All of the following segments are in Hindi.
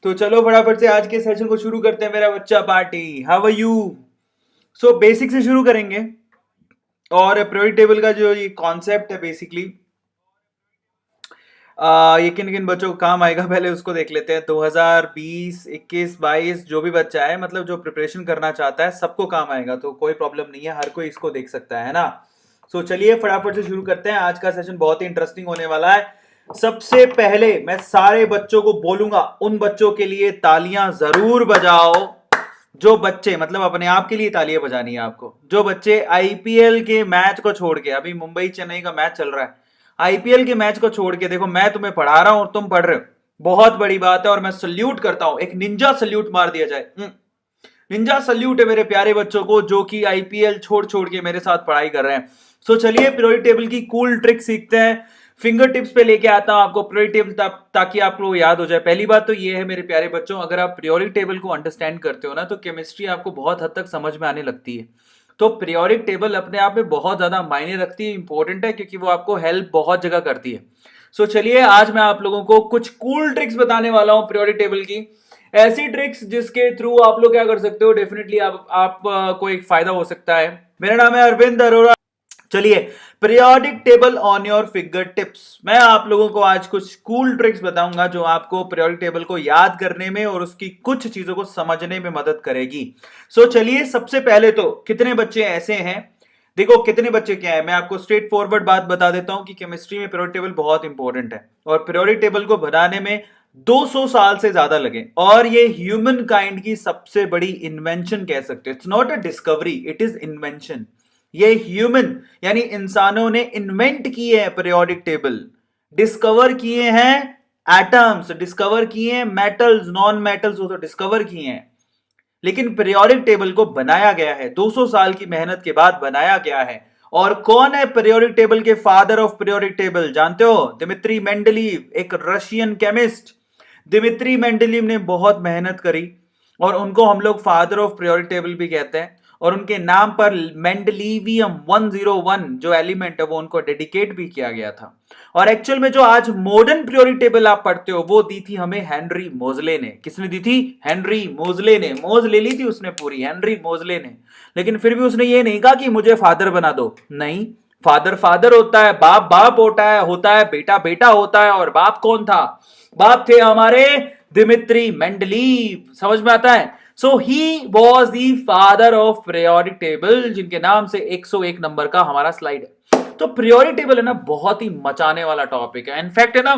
तो चलो फटाफट से आज के सेशन को शुरू करते हैं मेरा बच्चा party. How are you? So basic से शुरू करेंगे और पीरियोडिक टेबल का जो ये कॉन्सेप्ट है बेसिकली ये किन किन बच्चों को काम आएगा पहले उसको देख लेते हैं। 2020, 21, 22 जो भी बच्चा है मतलब जो प्रिपरेशन करना चाहता है सबको काम आएगा, तो कोई प्रॉब्लम नहीं है, हर कोई इसको देख सकता है ना। सो चलिए फटाफट से शुरू करते हैं। आज का सेशन बहुत ही इंटरेस्टिंग होने वाला है। सबसे पहले मैं सारे बच्चों को बोलूंगा, उन बच्चों के लिए तालियां जरूर बजाओ जो बच्चे मतलब अपने आप के लिए तालियां बजानी है आपको, जो बच्चे आईपीएल के मैच को छोड़ के, अभी मुंबई चेन्नई का मैच चल रहा है, आईपीएल के मैच को छोड़ के देखो मैं तुम्हें पढ़ा रहा हूं और तुम पढ़ रहे हो, बहुत बड़ी बात है और मैं सल्यूट करता हूं। एक निंजा सल्यूट मार दिया जाए। निंजा सल्यूट है मेरे प्यारे बच्चों को जो कि आईपीएल छोड़ छोड़ के मेरे साथ पढ़ाई कर रहे हैं। सो चलिए पीरियोडिक टेबल की कूल ट्रिक सीखते हैं। फिंगर टिप्स पे लेके आता हूं आपको पीरियोडिक टेबल ताकि आप लोग याद हो जाए। पहली बात तो ये है मेरे प्यारे बच्चों, अगर आप पीरियोडिक टेबल को अंडरस्टैंड करते हो ना तो केमिस्ट्री आपको बहुत हद तक समझ में आने लगती है। तो पीरियोडिक टेबल अपने आप में बहुत ज्यादा मायने रखती है, इंपॉर्टेंट है क्योंकि वो आपको हेल्प बहुत जगह करती है। सो चलिए आज मैं आप लोगों को कुछ कूल ट्रिक्स बताने वाला हूं पीरियोडिक टेबल की, ऐसी ट्रिक्स जिसके थ्रू आप लोग क्या कर सकते हो, डेफिनेटली आप को एक फायदा हो सकता है। मेरा नाम है अरविंद अरोड़ा। चलिए periodic table on your finger tips. मैं आप लोगों को आज कुछ कूल ट्रिक्स बताऊंगा जो आपको पीरियोडिक टेबल को याद करने में और उसकी कुछ चीजों को समझने में मदद करेगी। सो चलिए सबसे पहले तो कितने बच्चे ऐसे हैं, देखो कितने बच्चे क्या है, मैं आपको स्ट्रेट फॉरवर्ड बात बता देता हूं कि केमिस्ट्री में पीरियोडिक टेबल बहुत इंपॉर्टेंट है और पीरियोडिक टेबल को बनाने में 200 साल से ज्यादा लगे और ये ह्यूमन काइंड की सबसे बड़ी इन्वेंशन कह सकते हैं। It's not a discovery, it is invention. ये ह्यूमन यानी इंसानों ने इन्वेंट किए हैं पीरियोडिक टेबल, डिस्कवर किए हैं एटम्स, डिस्कवर किए हैं मेटल्स, नॉन मेटल्स वो तो डिस्कवर किए हैं, लेकिन पीरियोडिक टेबल को बनाया गया है 200 साल की मेहनत के बाद बनाया गया है। और कौन है पीरियोडिक टेबल के फादर ऑफ पीरियोडिक टेबल जानते हो? दिमित्री मेंडलीव, एक रशियन केमिस्ट। दिमित्री मेंडलीव ने बहुत मेहनत करी और उनको हम लोग फादर ऑफ पीरियोडिक टेबल भी कहते हैं और उनके नाम पर मेंडलीवियम 101 जो एलिमेंट है वो उनको डेडिकेट भी किया गया था। और एक्चुअल में जो आज मॉडर्न पीरियोडिक टेबल आप पढ़ते हो वो दी थी हमें हेनरी मोजले ने। किसने दी थी? हेनरी मोजले ने। मोज ले ली थी उसने पूरी, हेनरी मोजले ने। लेकिन फिर भी उसने ये नहीं कहा कि मुझे फादर बना दो, नहीं, फादर फादर होता है, बाप बाप होता है, बेटा बेटा होता है। और बाप कौन था? बाप थे हमारे दिमित्री मेंडलीव। समझ में आता है? So he was the father of periodic table, जिनके नाम से 101 नंबर का हमारा स्लाइड है। तो पीरियोडिक टेबल है ना बहुत ही मचाने वाला टॉपिक है। इनफैक्ट है ना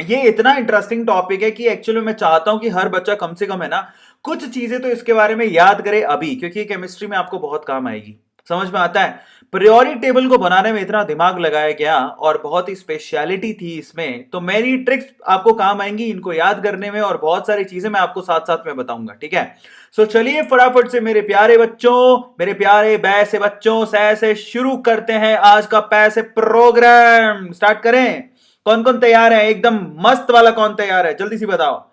ये इतना इंटरेस्टिंग टॉपिक है कि एक्चुअली मैं चाहता हूं कि हर बच्चा कम से कम है ना कुछ चीजें तो इसके बारे में याद करे अभी, क्योंकि केमिस्ट्री में आपको बहुत काम आएगी। समझ में आता है? पीरियोडिक टेबल को बनाने में इतना दिमाग लगाया गया और बहुत ही स्पेशलिटी थी इसमें, तो मेरी ट्रिक्स आपको काम आएंगी इनको याद करने में और बहुत सारी चीजें मैं आपको साथ साथ में बताऊंगा, ठीक है? सो चलिए फटाफट से मेरे प्यारे बच्चों, मेरे प्यारे बै से बच्चों से शुरू करते हैं आज का पैसे प्रोग्राम। स्टार्ट करें। कौन कौन तैयार है? एकदम मस्त वाला कौन तैयार है? जल्दी से बताओ।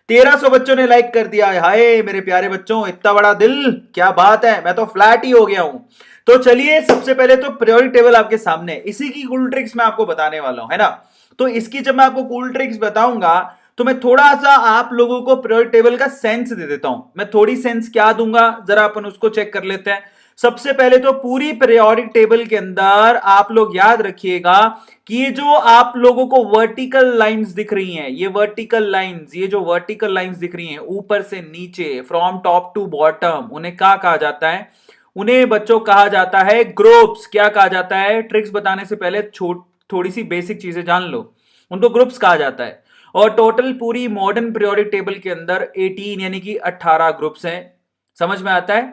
1300 बच्चों ने लाइक कर दिया। हाय मेरे प्यारे बच्चों, इतना बड़ा दिल, क्या बात है, मैं तो फ्लैट ही हो गया हूं। तो चलिए सबसे पहले तो पीरियोडिक टेबल आपके सामने, इसी की कूल ट्रिक्स मैं आपको बताने वाला हूं, है ना? तो इसकी जब मैं आपको कूल ट्रिक्स बताऊंगा तो मैं थोड़ा सा आप लोगों को पीरियोडिक टेबल का सेंस दे देता हूं। मैं थोड़ी सेंस क्या दूंगा जरा अपन उसको चेक कर लेते हैं। सबसे पहले तो पूरी पीरियोडिक टेबल के अंदर आप लोग याद रखिएगा कि ये जो आप लोगों को वर्टिकल लाइंस दिख रही हैं, ये वर्टिकल लाइंस, ये जो वर्टिकल लाइंस दिख रही हैं ऊपर से नीचे, फ्रॉम टॉप टू बॉटम, उन्हें क्या कहा जाता है? उन्हें बच्चों कहा जाता है ग्रुप्स। क्या कहा जाता है? ट्रिक्स बताने से पहले थोड़ी सी बेसिक चीजें जान लो। उनको ग्रुप्स कहा जाता है। और टोटल पूरी मॉडर्न पीरियोडिक टेबल के अंदर 18 यानी कि 18 ग्रुप्स हैं। समझ में आता है?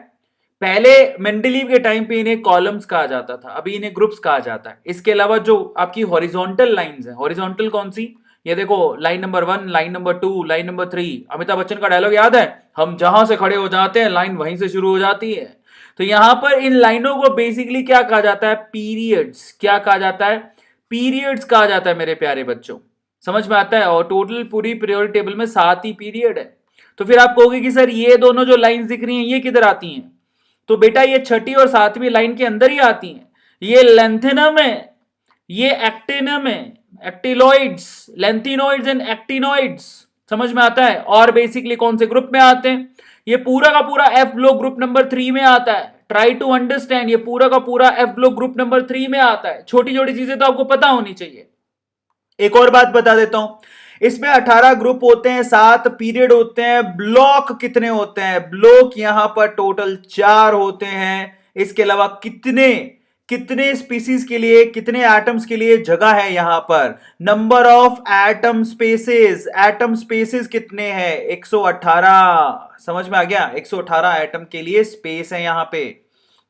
पहले मेंडलीव के टाइम पे इन्हें कॉलम्स कहा जाता था, अभी इन्हें ग्रुप्स कहा जाता है। इसके अलावा जो आपकी हॉरिजॉन्टल लाइंस है, हॉरिजॉन्टल कौन सी? ये देखो, line number 1, line number 2, line number 3। Amitabh Bachchan का डायलॉग याद है? हम जहां से खड़े हो जाते हैं लाइन वहीं से शुरू हो जाती है। तो यहां पर इन लाइनों को बेसिकली क्या कहा जाता है? पीरियड्स। क्या कहा जाता है? पीरियड्स कहा जाता है मेरे प्यारे बच्चों। समझ में आता है? और टोटल पूरी पीरियोडिक टेबल में 7 ही पीरियड है। तो फिर आप कहोगे कि सर ये दोनों जो लाइंस दिख रही हैं ये किधर आती हैं? तो बेटा ये छठी और सातवीं लाइन के अंदर ही आती हैं। ये लेंथेनम है, ये एक्टिनम है, एक्टिलॉइड्स, लेंथिनॉइड्स एंड एक्टिनॉइड्स। समझ में आता है। और बेसिकली कौन से ग्रुप में आते हैं, ये पूरा का पूरा एफ ब्लॉक ग्रुप नंबर 3 में आता है। ट्राई टू अंडरस्टैंड, ये पूरा का पूरा एफ ब्लॉक ग्रुप नंबर 3 में आता है। छोटी छोटी चीजें तो आपको पता होनी चाहिए। एक और बात बता देता हूं, इसमें 18 ग्रुप होते हैं, 7 पीरियड होते हैं। ब्लॉक कितने होते हैं, ब्लॉक यहां पर टोटल 4 होते हैं। इसके अलावा कितने कितने स्पीसीज के लिए, कितने एटम्स के लिए जगह है यहां पर, number of atom spaces, atom spaces कितने हैं, 118। समझ में आ गया, 118 एटम के लिए स्पेस है यहां पे।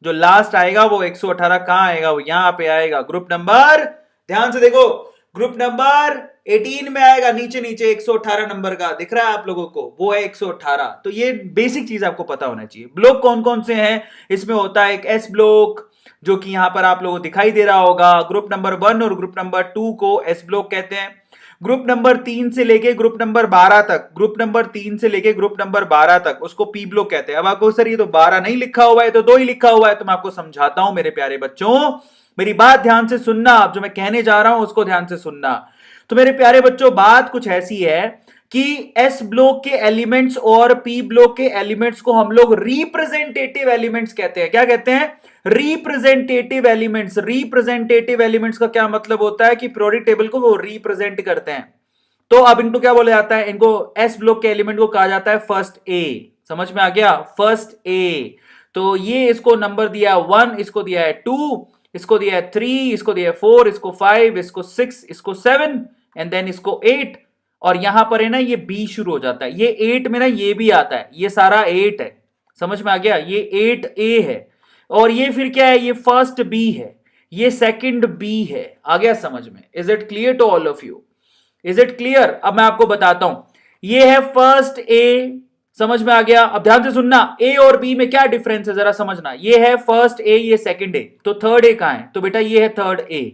जो लास्ट आएगा वो 118 कहां आएगा, वो यहां पे आएगा। ग्रुप नंबर, ध्यान से देखो, ग्रुप नंबर 18 में आएगा, नीचे नीचे 118 नंबर का दिख रहा है आप लोगों को, वो है 118। तो ये बेसिक चीज आपको पता होना चाहिए। ब्लॉक कौन कौन से हैं, इसमें होता है एक एस ब्लॉक, जो कि यहां पर आप लोगों को दिखाई दे रहा होगा। ग्रुप नंबर 1 और ग्रुप नंबर 2 को एस ब्लॉक कहते हैं। ग्रुप नंबर 3 से लेके ग्रुप नंबर 12 तक, ग्रुप नंबर 3 से लेके ग्रुप नंबर 12 तक उसको पी ब्लॉक कहते हैं। अब आपको सर ये तो 12 नहीं लिखा हुआ है, तो 2 ही लिखा हुआ है, तो मैं आपको समझाता हूं मेरे प्यारे बच्चों, मेरी बात ध्यान से सुनना। आप जो मैं कहने जा रहा हूं उसको ध्यान से सुनना। तो मेरे प्यारे बच्चों, बात कुछ ऐसी है कि एस ब्लॉक के एलिमेंट्स और पी ब्लॉक के एलिमेंट्स को हम लोग रिप्रेजेंटेटिव एलिमेंट्स कहते हैं। क्या कहते हैं, रिप्रेजेंटेटिव एलिमेंट्स। रिप्रेजेंटेटिव एलिमेंट्स का क्या मतलब होता है कि पीरियोडिक टेबल को वो रिप्रेजेंट करते हैं। तो अब इनको क्या बोला जाता है, इनको एस ब्लॉक के एलिमेंट को कहा जाता है फर्स्ट ए। समझ में आ गया, फर्स्ट ए। तो ये इसको नंबर दिया 1, इसको दिया है 2, इसको दिया है 3, इसको दिया है 4, इसको 5, इसको 6, इसको 7 एंड देन इसको 8। और यहां पर है ना ये बी शुरू हो जाता है। ये 8 में ना ये भी आता है, ये सारा 8 है। समझ में आ गया, ये 8A है। और ये फिर क्या है, ये फर्स्ट बी है, ये सेकंड बी है। आ गया समझ में? Is it clear to all of you? Is it clear? अब मैं आपको बताता हूं, ये है फर्स्ट ए। समझ में आ गया? अब ध्यान से सुनना, ए और बी में क्या डिफरेंस है जरा समझना। ये है फर्स्ट ए, ये सेकंड ए, तो थर्ड ए कहां है, तो बेटा ये है थर्ड ए।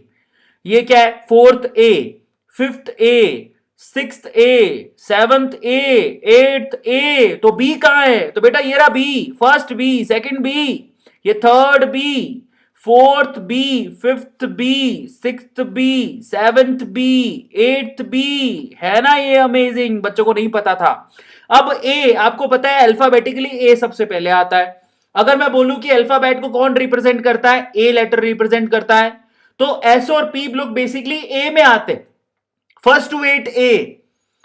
ये क्या है, fourth A, fifth A, sixth A, seventh A, eighth A, तो बी कहां है, तो बेटा ये रहा B, first B, second B, ये third B, fourth B, fifth B, sixth B, seventh B, eighth B. है ना ये अमेजिंग, बच्चों को नहीं पता था। अब ए आपको पता है अल्फाबेटिकली ए सबसे पहले आता है। अगर मैं बोलूं कि अल्फाबेट को कौन रिप्रेजेंट करता है, ए लेटर रिप्रेजेंट करता है, तो एस और पी ब्लॉक बेसिकली ए में आते हैं, फर्स्ट टू 8 ए।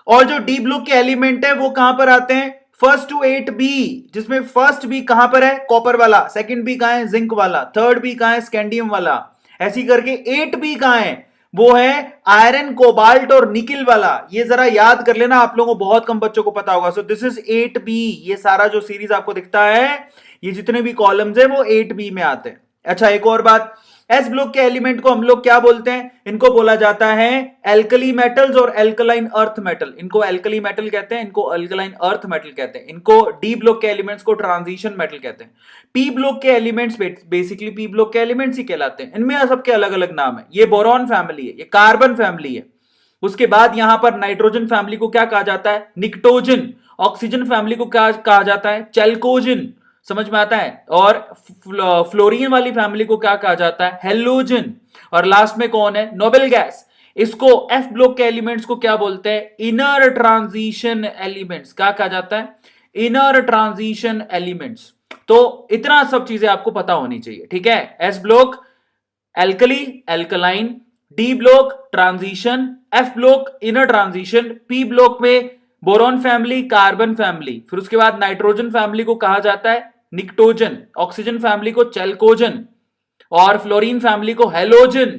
और जो डी ब्लॉक के एलिमेंट है वो कहां पर आते हैं, फर्स्ट टू 8 बी, जिसमें फर्स्ट बी कहां पर है, कॉपर वाला, सेकंड बी कहां है, जिंक वाला, थर्ड बी कहां है, स्कैंडियम वाला। ऐसी करके 8 बी कहां है, वो है आयरन, कोबाल्ट और निकिल वाला। ये जरा याद कर लेना, आप लोगों को बहुत कम बच्चों को पता होगा। So this is 8B। ये सारा जो सीरीज आपको दिखता है, ये जितने भी कॉलम्स है वो 8B में आते हैं। अच्छा, एक और बात, एस ब्लॉक के एलिमेंट को हम लोग क्या बोलते हैं, इनको बोला जाता है एल्कली मेटल्स और एल्कलाइन अर्थ मेटल। इनको एल्कली मेटल कहते हैं, इनको एल्कलाइन अर्थ मेटल कहते हैं। इनको डी ब्लॉक के एलिमेंट्स को ट्रांजिशन मेटल कहते हैं। पी ब्लॉक के एलिमेंट्स बेसिकली पी ब्लॉक के एलिमेंट्स ही कहलाते हैं। इनमें सबके अलग अलग नाम है। ये बोरॉन फैमिली है, ये कार्बन फैमिली है। उसके बाद यहां पर नाइट्रोजन फैमिली को क्या कहा जाता है, निकटोजन। ऑक्सीजन फैमिली को क्या कहा जाता है, चैल्कोजन। समझ में आता है? और फ्लोरीन वाली फैमिली को क्या कहा जाता है, हेलोजन। और लास्ट में कौन है, नोबेल गैस। इसको एफ ब्लॉक के एलिमेंट्स को क्या बोलते हैं, इनर ट्रांजिशन एलिमेंट्स। क्या कहा जाता है, इनर ट्रांजिशन एलिमेंट्स। तो इतना सब चीजें आपको पता होनी चाहिए, ठीक है। S block alkali, alkaline, D block transition, F block inner transition, P block में बोरॉन फैमिली, कार्बन फैमिली। फिर उसके बाद नाइट्रोजन फैमिली को कहा जाता है निकटोजन, ऑक्सीजन फैमिली को चैल्कोजन, और फ्लोरीन फैमिली को हेलोजन।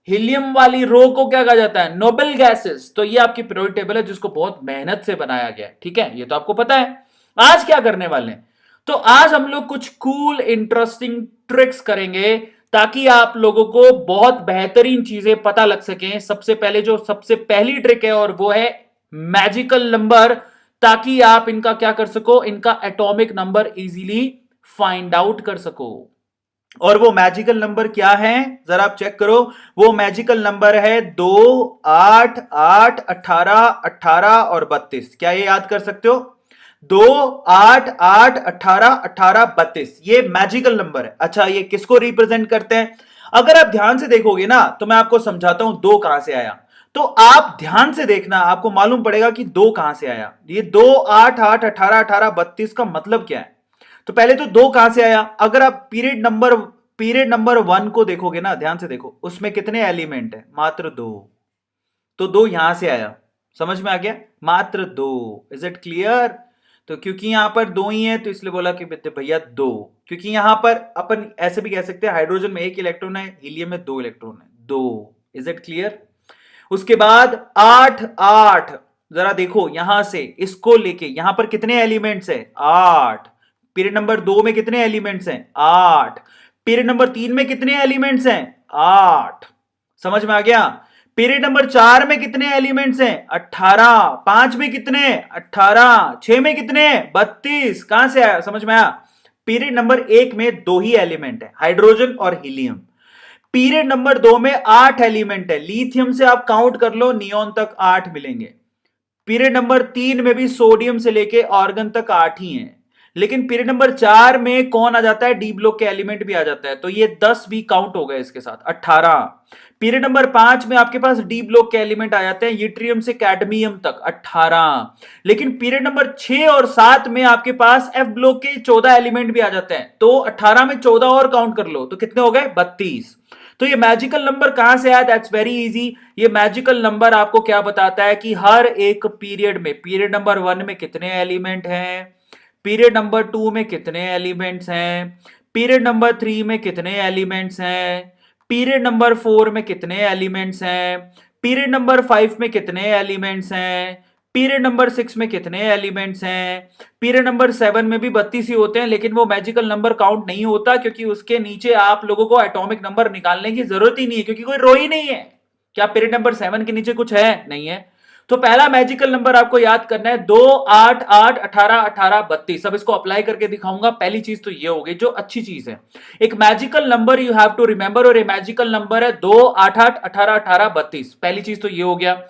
हीलियम वाली रो को क्या कहा जाता है, नोबेल गैसेस। तो ये आपकी पीरियोडिक टेबल है, जिसको बहुत मेहनत से बनाया गया है, ठीक है। ये तो आपको पता है। आज क्या करने वाले हैं, तो आज हम लोग कुछ कूल इंटरेस्टिंग ट्रिक्स करेंगे, ताकि आप लोगों को बहुत बेहतरीन चीजें पता लग सकें। सबसे पहले जो सबसे पहली ट्रिक है, और वो है मैजिकल नंबर, ताकि आप इनका क्या कर सको, इनका atomic number easily find out कर सको। और वो मैजिकल नंबर क्या है, जरा आप चेक करो। वो मैजिकल नंबर है 2, 8, 8, 18, 18 और 32। क्या ये याद कर सकते हो, 2, 8, 8, 18, 18, 32, ये मैजिकल नंबर है। अच्छा, ये किसको रिप्रेजेंट करते हैं, अगर आप ध्यान से देखोगे ना, तो मैं आपको समझाता हूं 2 कहां से आया। तो आप ध्यान से देखना, आपको मालूम पड़ेगा कि 2 कहां से आया। ये 2 8 8 18 18 32 का मतलब क्या है? तो पहले तो 2 कहां से आया? अगर आप पीरियड नंबर 1 को देखोगे ना, ध्यान से देखो, उसमें कितने एलिमेंट है? मात्र 2। तो 2 यहां से आया, समझ में आ गया? मात्र 2। Is it clear? तो क्योंकि यहां पर 2 ही है तो इसलिए बोला कि भैया 2। क्योंकि यहां पर अपन ऐसे भी कह सकते हैं, हाइड्रोजन में 1 इलेक्ट्रॉन है, हीलियम में 2 इलेक्ट्रॉन है, 2। Is it clear? उसके बाद 8 8, जरा देखो यहां से इसको लेके यहां पर कितने एलिमेंट्स हैं? 8। पीरियड नंबर 2 में कितने एलिमेंट्स हैं? 8। पीरियड नंबर 3 में कितने एलिमेंट्स हैं? 8। समझ में आ गया? पीरियड नंबर 4 में कितने एलिमेंट्स हैं? 18। 5 में कितने? 18। 6 में कितने? 32। कहां से आया? समझ में आया? पीरियड नंबर 1 में 2 ही एलिमेंट है, हाइड्रोजन और हीलियम। पीरियड नंबर 2 में 8 एलिमेंट है, लिथियम से आप काउंट कर लो, नियोन तक 8 मिलेंगे। पीरियड नंबर 3 में भी सोडियम से लेके ऑर्गन तक 8 ही हैं। लेकिन पीरियड नंबर 4 में कौन आ जाता है? डी ब्लॉक के एलिमेंट भी आ जाता है, तो ये 10 भी काउंट हो गए इसके साथ, 18। पीरियड नंबर 5 में आपके पास डी ब्लॉक के एलिमेंट आ जाते हैं, यूट्रियम से कैडमियम तक, 18। लेकिन पीरियड नंबर 6 और 7 में आपके पास एफ ब्लॉक के 14 एलिमेंट भी आ जाते हैं, तो 18 में 14 और काउंट कर लो, तो कितने हो गए? 32। तो ये मैजिकल नंबर कहां से आया? That's very easy. ये मैजिकल नंबर आपको क्या बताता है कि हर एक पीरियड में, पीरियड नंबर 1 में कितने एलिमेंट हैं, पीरियड नंबर 2 में कितने एलिमेंट्स हैं, पीरियड नंबर 3 में कितने एलिमेंट्स हैं, पीरियड नंबर 4 में कितने एलिमेंट्स हैं, पीरियड नंबर 5 में कितने एलिमेंट्स हैं, पीरियड नंबर 6 में कितने एलिमेंट्स हैं, पीरियड नंबर 7 में भी 32 ही होते हैं, लेकिन वो मैजिकल नंबर काउंट नहीं होता, क्योंकि उसके नीचे आप लोगों को एटॉमिक नंबर निकालने की जरूरत ही नहीं है, क्योंकि कोई रो ही नहीं है। क्या पीरियड नंबर 7 के नीचे कुछ है? नहीं है। तो पहला मैजिकल नंबर आपको याद करना है 2 8 8 18 18 32। सब इसको अप्लाई करके दिखाऊंगा। पहली चीज तो ये होगी जो अच्छी चीज है, एक magical number you have to remember, और ये मैजिकल नंबर है 2 8 8 18 18 32। पहली चीज तो ये हो गया।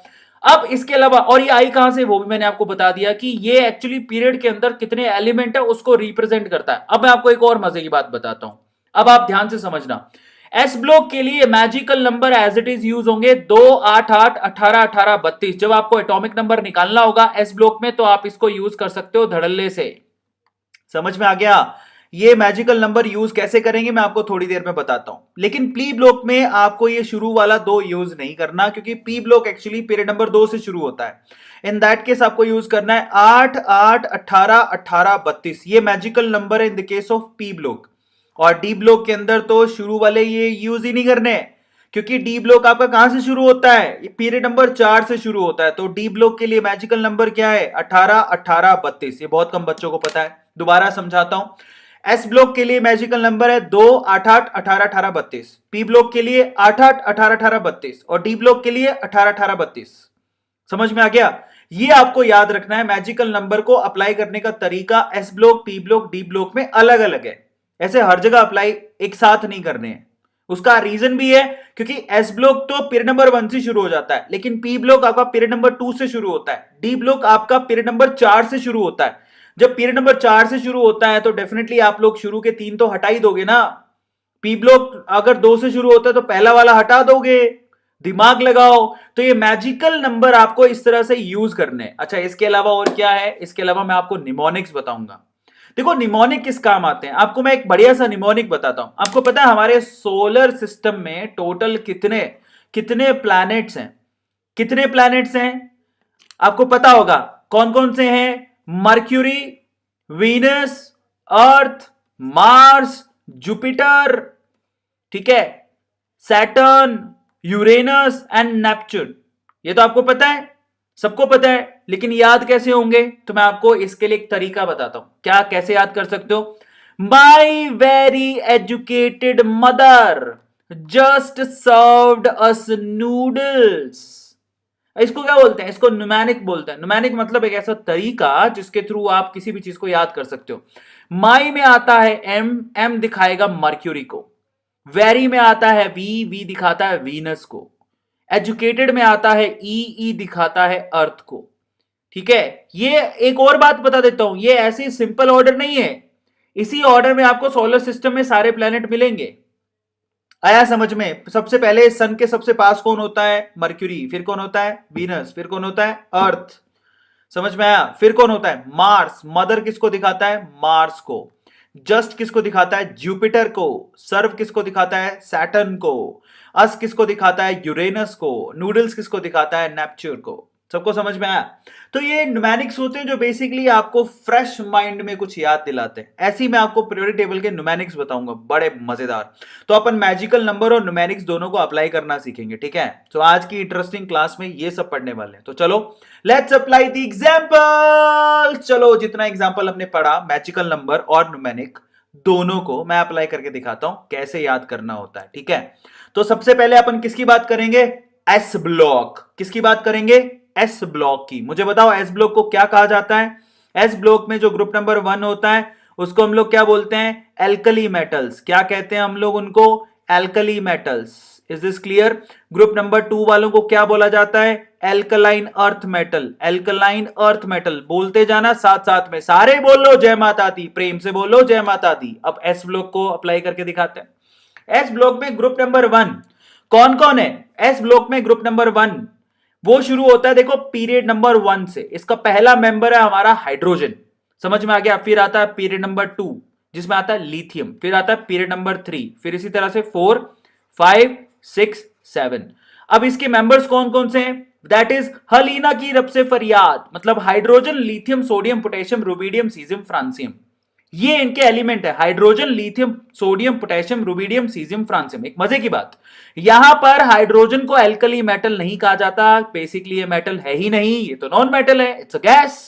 अब इसके अलावा, और ये आई कहां से वो भी मैंने आपको बता दिया कि ये एक्चुअली पीरियड के अंदर कितने एलिमेंट है उसको रिप्रेजेंट करता है। अब मैं आपको एक और मजे की बात बताता हूं, अब आप ध्यान से समझना। एस ब्लॉक के लिए magical number as it is use होंगे 2 8 8 18 18 32। जब आपको एटॉमिक नंबर निकालना होगा एस ब्लॉक में, तो आप इसको यूज कर सकते हो धड़ल्ले से। समझ में आ गया? ये मैजिकल नंबर यूज कैसे करेंगे मैं आपको थोड़ी देर में बताता हूं, लेकिन पी ब्लॉक में आपको ये शुरू वाला 2 यूज नहीं करना, क्योंकि P block actually period number 2 से शुरू होता है। इन दैट केस आपको यूज करना है 8 8 18 18 32। ये मैजिकल नंबर है in the case of P block. और डी ब्लॉक के अंदर तो शुरू वाले ये यूज ही नहीं करने, क्योंकि डी ब्लॉक आपका कहां से शुरू होता है? ये पीरियड नंबर 4 से शुरू होता है। तो डी ब्लॉक के लिए मैजिकल नंबर क्या है? 18 18 32। ये बहुत कम बच्चों को पता है, दोबारा समझाता हूं। एस ब्लॉक के लिए मैजिकल नंबर है 2 8 8 18 18 32। पी ब्लॉक के लिए 8 8 18 18 32 और डी ब्लॉक के लिए 18 18 32। समझ में आ गया? ये आपको याद रखना है। मैजिकल नंबर को अप्लाई करने का तरीका S block, P block, D block में अलग अलग है। ऐसे हर जगह अप्लाई एक साथ नहीं करने हैं। उसका रीजन भी है, क्योंकि एस ब्लॉक तो पीरियड नंबर 1 से शुरू हो जाता है, लेकिन पी ब्लॉक आपका पीरियड नंबर 2 से शुरू होता है, डी ब्लॉक आपका पीरियड नंबर 4 से शुरू होता है। जब पीरियड नंबर 4 से शुरू होता है तो डेफिनेटली आप लोग शुरू के 3 तो हटा ही दोगे ना। पी ब्लॉक अगर 2 से शुरू होता है तो पहला वाला हटा दोगे, दिमाग लगाओ। तो ये मैजिकल नंबर आपको इस तरह से यूज करने। अच्छा, इसके अलावा और क्या है? इसके अलावा मैं आपको निमोनिक्स बताऊंगा। देखो निमोनिक किस काम आते हैं, आपको मैं एक बढ़िया सा निमोनिक बताता हूं। आपको पता है हमारे सोलर सिस्टम में टोटल कितने कितने प्लैनेट्स हैं? कितने प्लैनेट्स हैं आपको पता होगा, कौन कौन से हैं? मर्क्यूरी, वीनस, अर्थ, मार्स, जुपिटर, ठीक है, सैटर्न, यूरेनस एंड नेपच्यून। ये तो आपको पता है, सबको पता है, लेकिन याद कैसे होंगे? तो मैं आपको इसके लिए एक तरीका बताता हूं। क्या, कैसे याद कर सकते हो? My very educated mother just served us noodles. इसको क्या बोलते हैं? इसको न्यूमेनिक बोलते हैं। न्यूमेनिक मतलब एक ऐसा तरीका जिसके थ्रू आप किसी भी चीज को याद कर सकते हो। माई में आता है एम, एम दिखाएगा मर्क्यूरी को। वेरी में आता है वी, वी दिखाता है वीनस को। एजुकेटेड में आता है ई, ई दिखाता है अर्थ को। ठीक है, ये एक और बात बता देता हूं, ये ऐसे सिंपल ऑर्डर नहीं है। इसी ऑर्डर में आपको सोलर सिस्टम में सारे प्लैनेट मिलेंगे। आया समझ में? सबसे पहले सन के सबसे पास कौन होता है? मर्क्यूरी। फिर कौन होता है? वीनस। फिर कौन होता है? अर्थ। समझ में आया? फिर कौन होता है? मार्स। मदर किसको दिखाता है? मार्स को। जस्ट किसको दिखाता है? जुपिटर को। सर्व किसको दिखाता है? सैटर्न को। अस किसको दिखाता है? यूरेनस को। नूडल्स किसको दिखाता है? नेपच्यून को। सबको समझ में आया? तो ये न्यूमेरिक्स होते हैं जो बेसिकली आपको फ्रेश माइंड में कुछ याद दिलाते हैं। ऐसे ही मैं आपको पीरियोडिक टेबल के न्यूमेरिक्स बताऊंगा, बड़े मजेदार। तो अपन मैजिकल नंबर और न्यूमेरिक्स दोनों को अप्लाई करना सीखेंगे, ठीक है? तो आज की इंटरेस्टिंग क्लास में ये सब पढ़ने वाले हैं। तो चलो लेट्स अप्लाई द एग्जांपल। चलो जितना एग्जांपल हमने पढ़ा मैजिकल नंबर और न्यूमेरिक दोनों को मैं अप्लाई करके दिखाता हूं कैसे याद करना होता है, ठीक है? तो सबसे पहले अपन किसकी बात करेंगे? S block. किसकी बात करेंगे? एस ब्लॉक की। मुझे बताओ एस ब्लॉक को क्या कहा जाता है? एस ब्लॉक में जो ग्रुप नंबर 1 होता है उसको हम लोग क्या बोलते हैं? Alkali metals. क्या कहते हैं हम लोग उनको? Alkali metals. Is this clear? Group number 2 वालों को क्या बोला जाता है? Alkaline earth metal. Alkaline earth metal बोलते जाना साथ साथ में, सारे बोलो जय माता दी, प्रेम से बोलो जय माता दी। अब एस ब्लॉक को अप्लाई करके दिखाते हैं। एस ब्लॉक में ग्रुप नंबर 1 कौन कौन है? एस ब्लॉक में ग्रुप नंबर 1 वो शुरू होता है देखो पीरियड नंबर 1 से। इसका पहला मेंबर है हमारा हाइड्रोजन। समझ में आ गया? फिर आता है पीरियड नंबर 2 जिसमें आता है लिथियम। फिर आता है पीरियड नंबर 3। फिर इसी तरह से 4 5 6 7। अब इसके मेंबर्स कौन कौन से हैं? दैट इज हलीना की रब से फरियाद, मतलब hydrogen lithium sodium potassium rubidium caesium francium. ये इनके एलिमेंट है, hydrogen lithium sodium potassium rubidium caesium francium. एक मजे की बात, यहां पर हाइड्रोजन को एल्कली मेटल नहीं कहा जाता। बेसिकली ये मेटल है ही नहीं, ये तो नॉन मेटल है, इट्स अ गैस।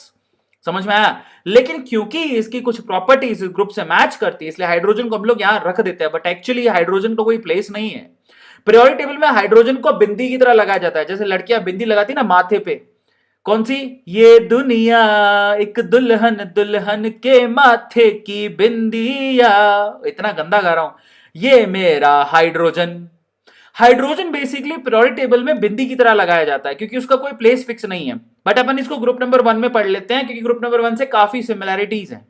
समझ में आया? लेकिन क्योंकि इसकी कुछ प्रॉपर्टीज इस ग्रुप से मैच करती है इसलिए हाइड्रोजन को हम लोग यहां रख देते हैं, बट एक्चुअली हाइड्रोजन का कोई प्लेस नहीं है। पीरियोडिक टेबल में हाइड्रोजन को बिंदी की तरह लगाया जाता है, जैसे लड़कियां बिंदी लगाती ना माथे पे। कौन सी? ये दुनिया एक दुल्हन, दुल्हन के माथे की बिंदिया। इतना गंदा गा रहा हूं। ये मेरा hydrogen. Hydrogen basically periodic table में बिंदी की तरह लगाया जाता है क्योंकि उसका कोई प्लेस फिक्स नहीं है। बट अपन इसको ग्रुप नंबर 1 में पढ़ लेते हैं क्योंकि ग्रुप नंबर 1 से काफी सिमिलैरिटीज हैं।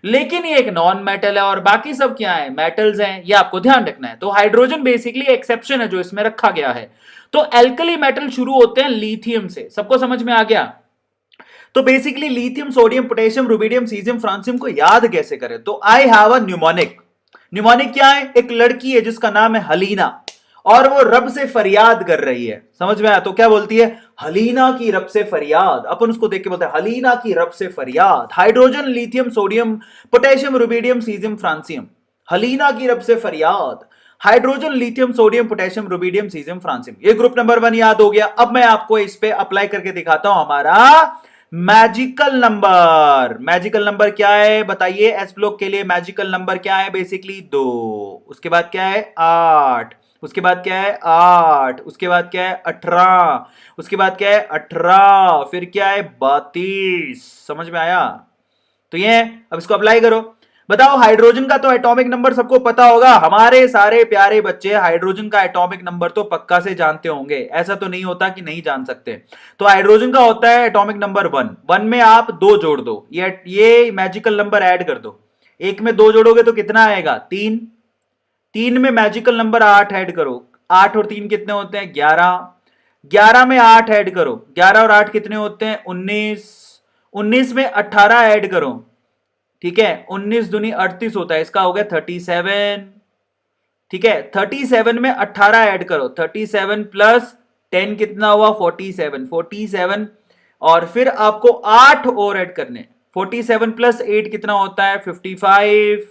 लेकिन ये एक नॉन मेटल है और बाकी सब क्या है? मेटल्स हैं। ये आपको ध्यान रखना है। तो हाइड्रोजन बेसिकली एक्सेप्शन है जो इसमें रखा गया है। तो एल्कली मेटल शुरू होते हैं लिथियम से। सबको समझ में आ गया? तो basically lithium sodium potassium rubidium caesium francium को याद कैसे करें? तो I have a mnemonic. Mnemonic क्या है? एक लड़की है जिसका नाम है हलीना और वो रब से फरियाद कर रही है। समझ में आया? तो क्या बोलती है? हलीना की रब से फरियाद। अपन उसको देख के बोलते हैं हलीना की रब से फरियाद। Hydrogen lithium sodium potassium rubidium caesium francium. हलीना की रब से फरियाद। Hydrogen lithium sodium potassium rubidium caesium francium. ये ग्रुप नंबर 1 याद हो गया। अब मैं आपको इस पे अप्लाई करके दिखाता हूं हमारा मैजिकल नंबर। मैजिकल नंबर क्या है बताइए? एस ब्लॉक के लिए मैजिकल नंबर क्या है? बेसिकली 2। उसके बाद क्या है? 8। उसके बाद क्या है? 8। उसके बाद क्या है? 18। उसके बाद क्या है? 18। फिर क्या है? 32। समझ में आया? तो ये है। अब इसको अप्लाई करो। बताओ हाइड्रोजन का तो एटॉमिक नंबर सबको पता होगा। हमारे सारे प्यारे बच्चे हाइड्रोजन का एटॉमिक नंबर तो पक्का से जानते होंगे, ऐसा तो नहीं होता कि नहीं जान सकते। तो हाइड्रोजन का होता है एटॉमिक नंबर 1। 1 में आप 2 जोड़ दो, ये मैजिकल नंबर ऐड कर दो। 1 में 2 जोड़ोगे तो कितना आएगा? 3। 3 में मैजिकल नंबर 8 ऐड करो। 8 और 3 कितने होते हैं? 11। 11 में 8 ऐड करो। 11 और 8 कितने होते हैं? 19। 19 में 18 ऐड करो। ठीक है, 19 दूनी 38 होता है, इसका हो गया 37। ठीक है, 37 में 18 ऐड करो। 37 प्लस 10 कितना हुआ? 47। 47 और फिर आपको 8 और ऐड करने। 47 प्लस 8 कितना होता है? 55।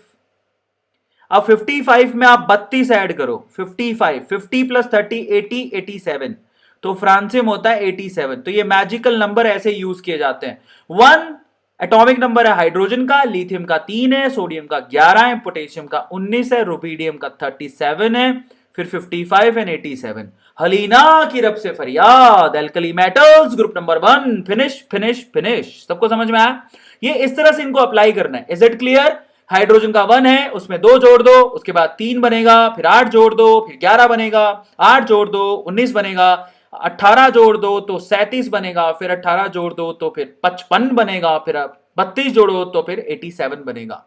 अब 55 में आप 32 ऐड करो। 55 50 प्लस 30 80 87। तो फ्रांसियम होता है 87। तो ये मैजिकल नंबर ऐसे यूज किए जाते हैं। 1 एटॉमिक नंबर है हाइड्रोजन का, लिथियम का 3 है, सोडियम का 11 है, पोटेशियम का 19 है, रुबिडियम का 37 है, फिर 55 एंड 87। हलीना की रब से फरियाद। Alkali metals group number 1। Finish finish finish. सबको समझ में आया? ये इस तरह से इनको अप्लाई करना है। Is it clear? हाइड्रोजन का 1 है, उसमें 2 जोड़ दो, उसके बाद 3 बनेगा, फिर 8 जोड़ दो, फिर 11 बनेगा, 8 जोड़ दो 19 बनेगा, 18 जोड़ दो तो 37 बनेगा, फिर 18 जोड़ दो तो फिर 55 बनेगा, फिर 32 जोड़ो तो फिर 87 बनेगा।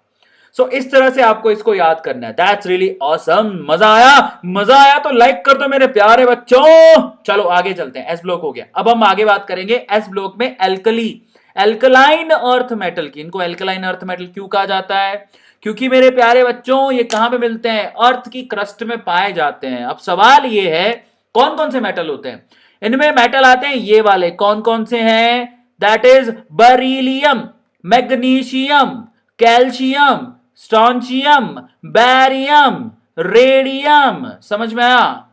सो इस तरह से आपको इसको याद करना है। That's really awesome. मजा आया तो लाइक कर दो मेरे प्यारे बच्चों। चलो आगे चलते हैं। एस ब्लॉक हो गया। अब हम आगे बात करेंगे एस ब्लॉक में एल्कली, एल्कलाइन अर्थ मेटल की। इनको एल्कलाइन अर्थ मेटल क्यों कहा जाता है? क्योंकि मेरे प्यारे बच्चों ये कहां पे मिलते हैं? अर्थ की क्रस्ट में पाए जाते हैं। अब सवाल ये है कौन कौन से मेटल होते हैं? इनमें मेटल आते हैं ये वाले। कौन कौन से हैं? That is beryllium, magnesium, calcium, strontium, barium, radium. समझ में आया?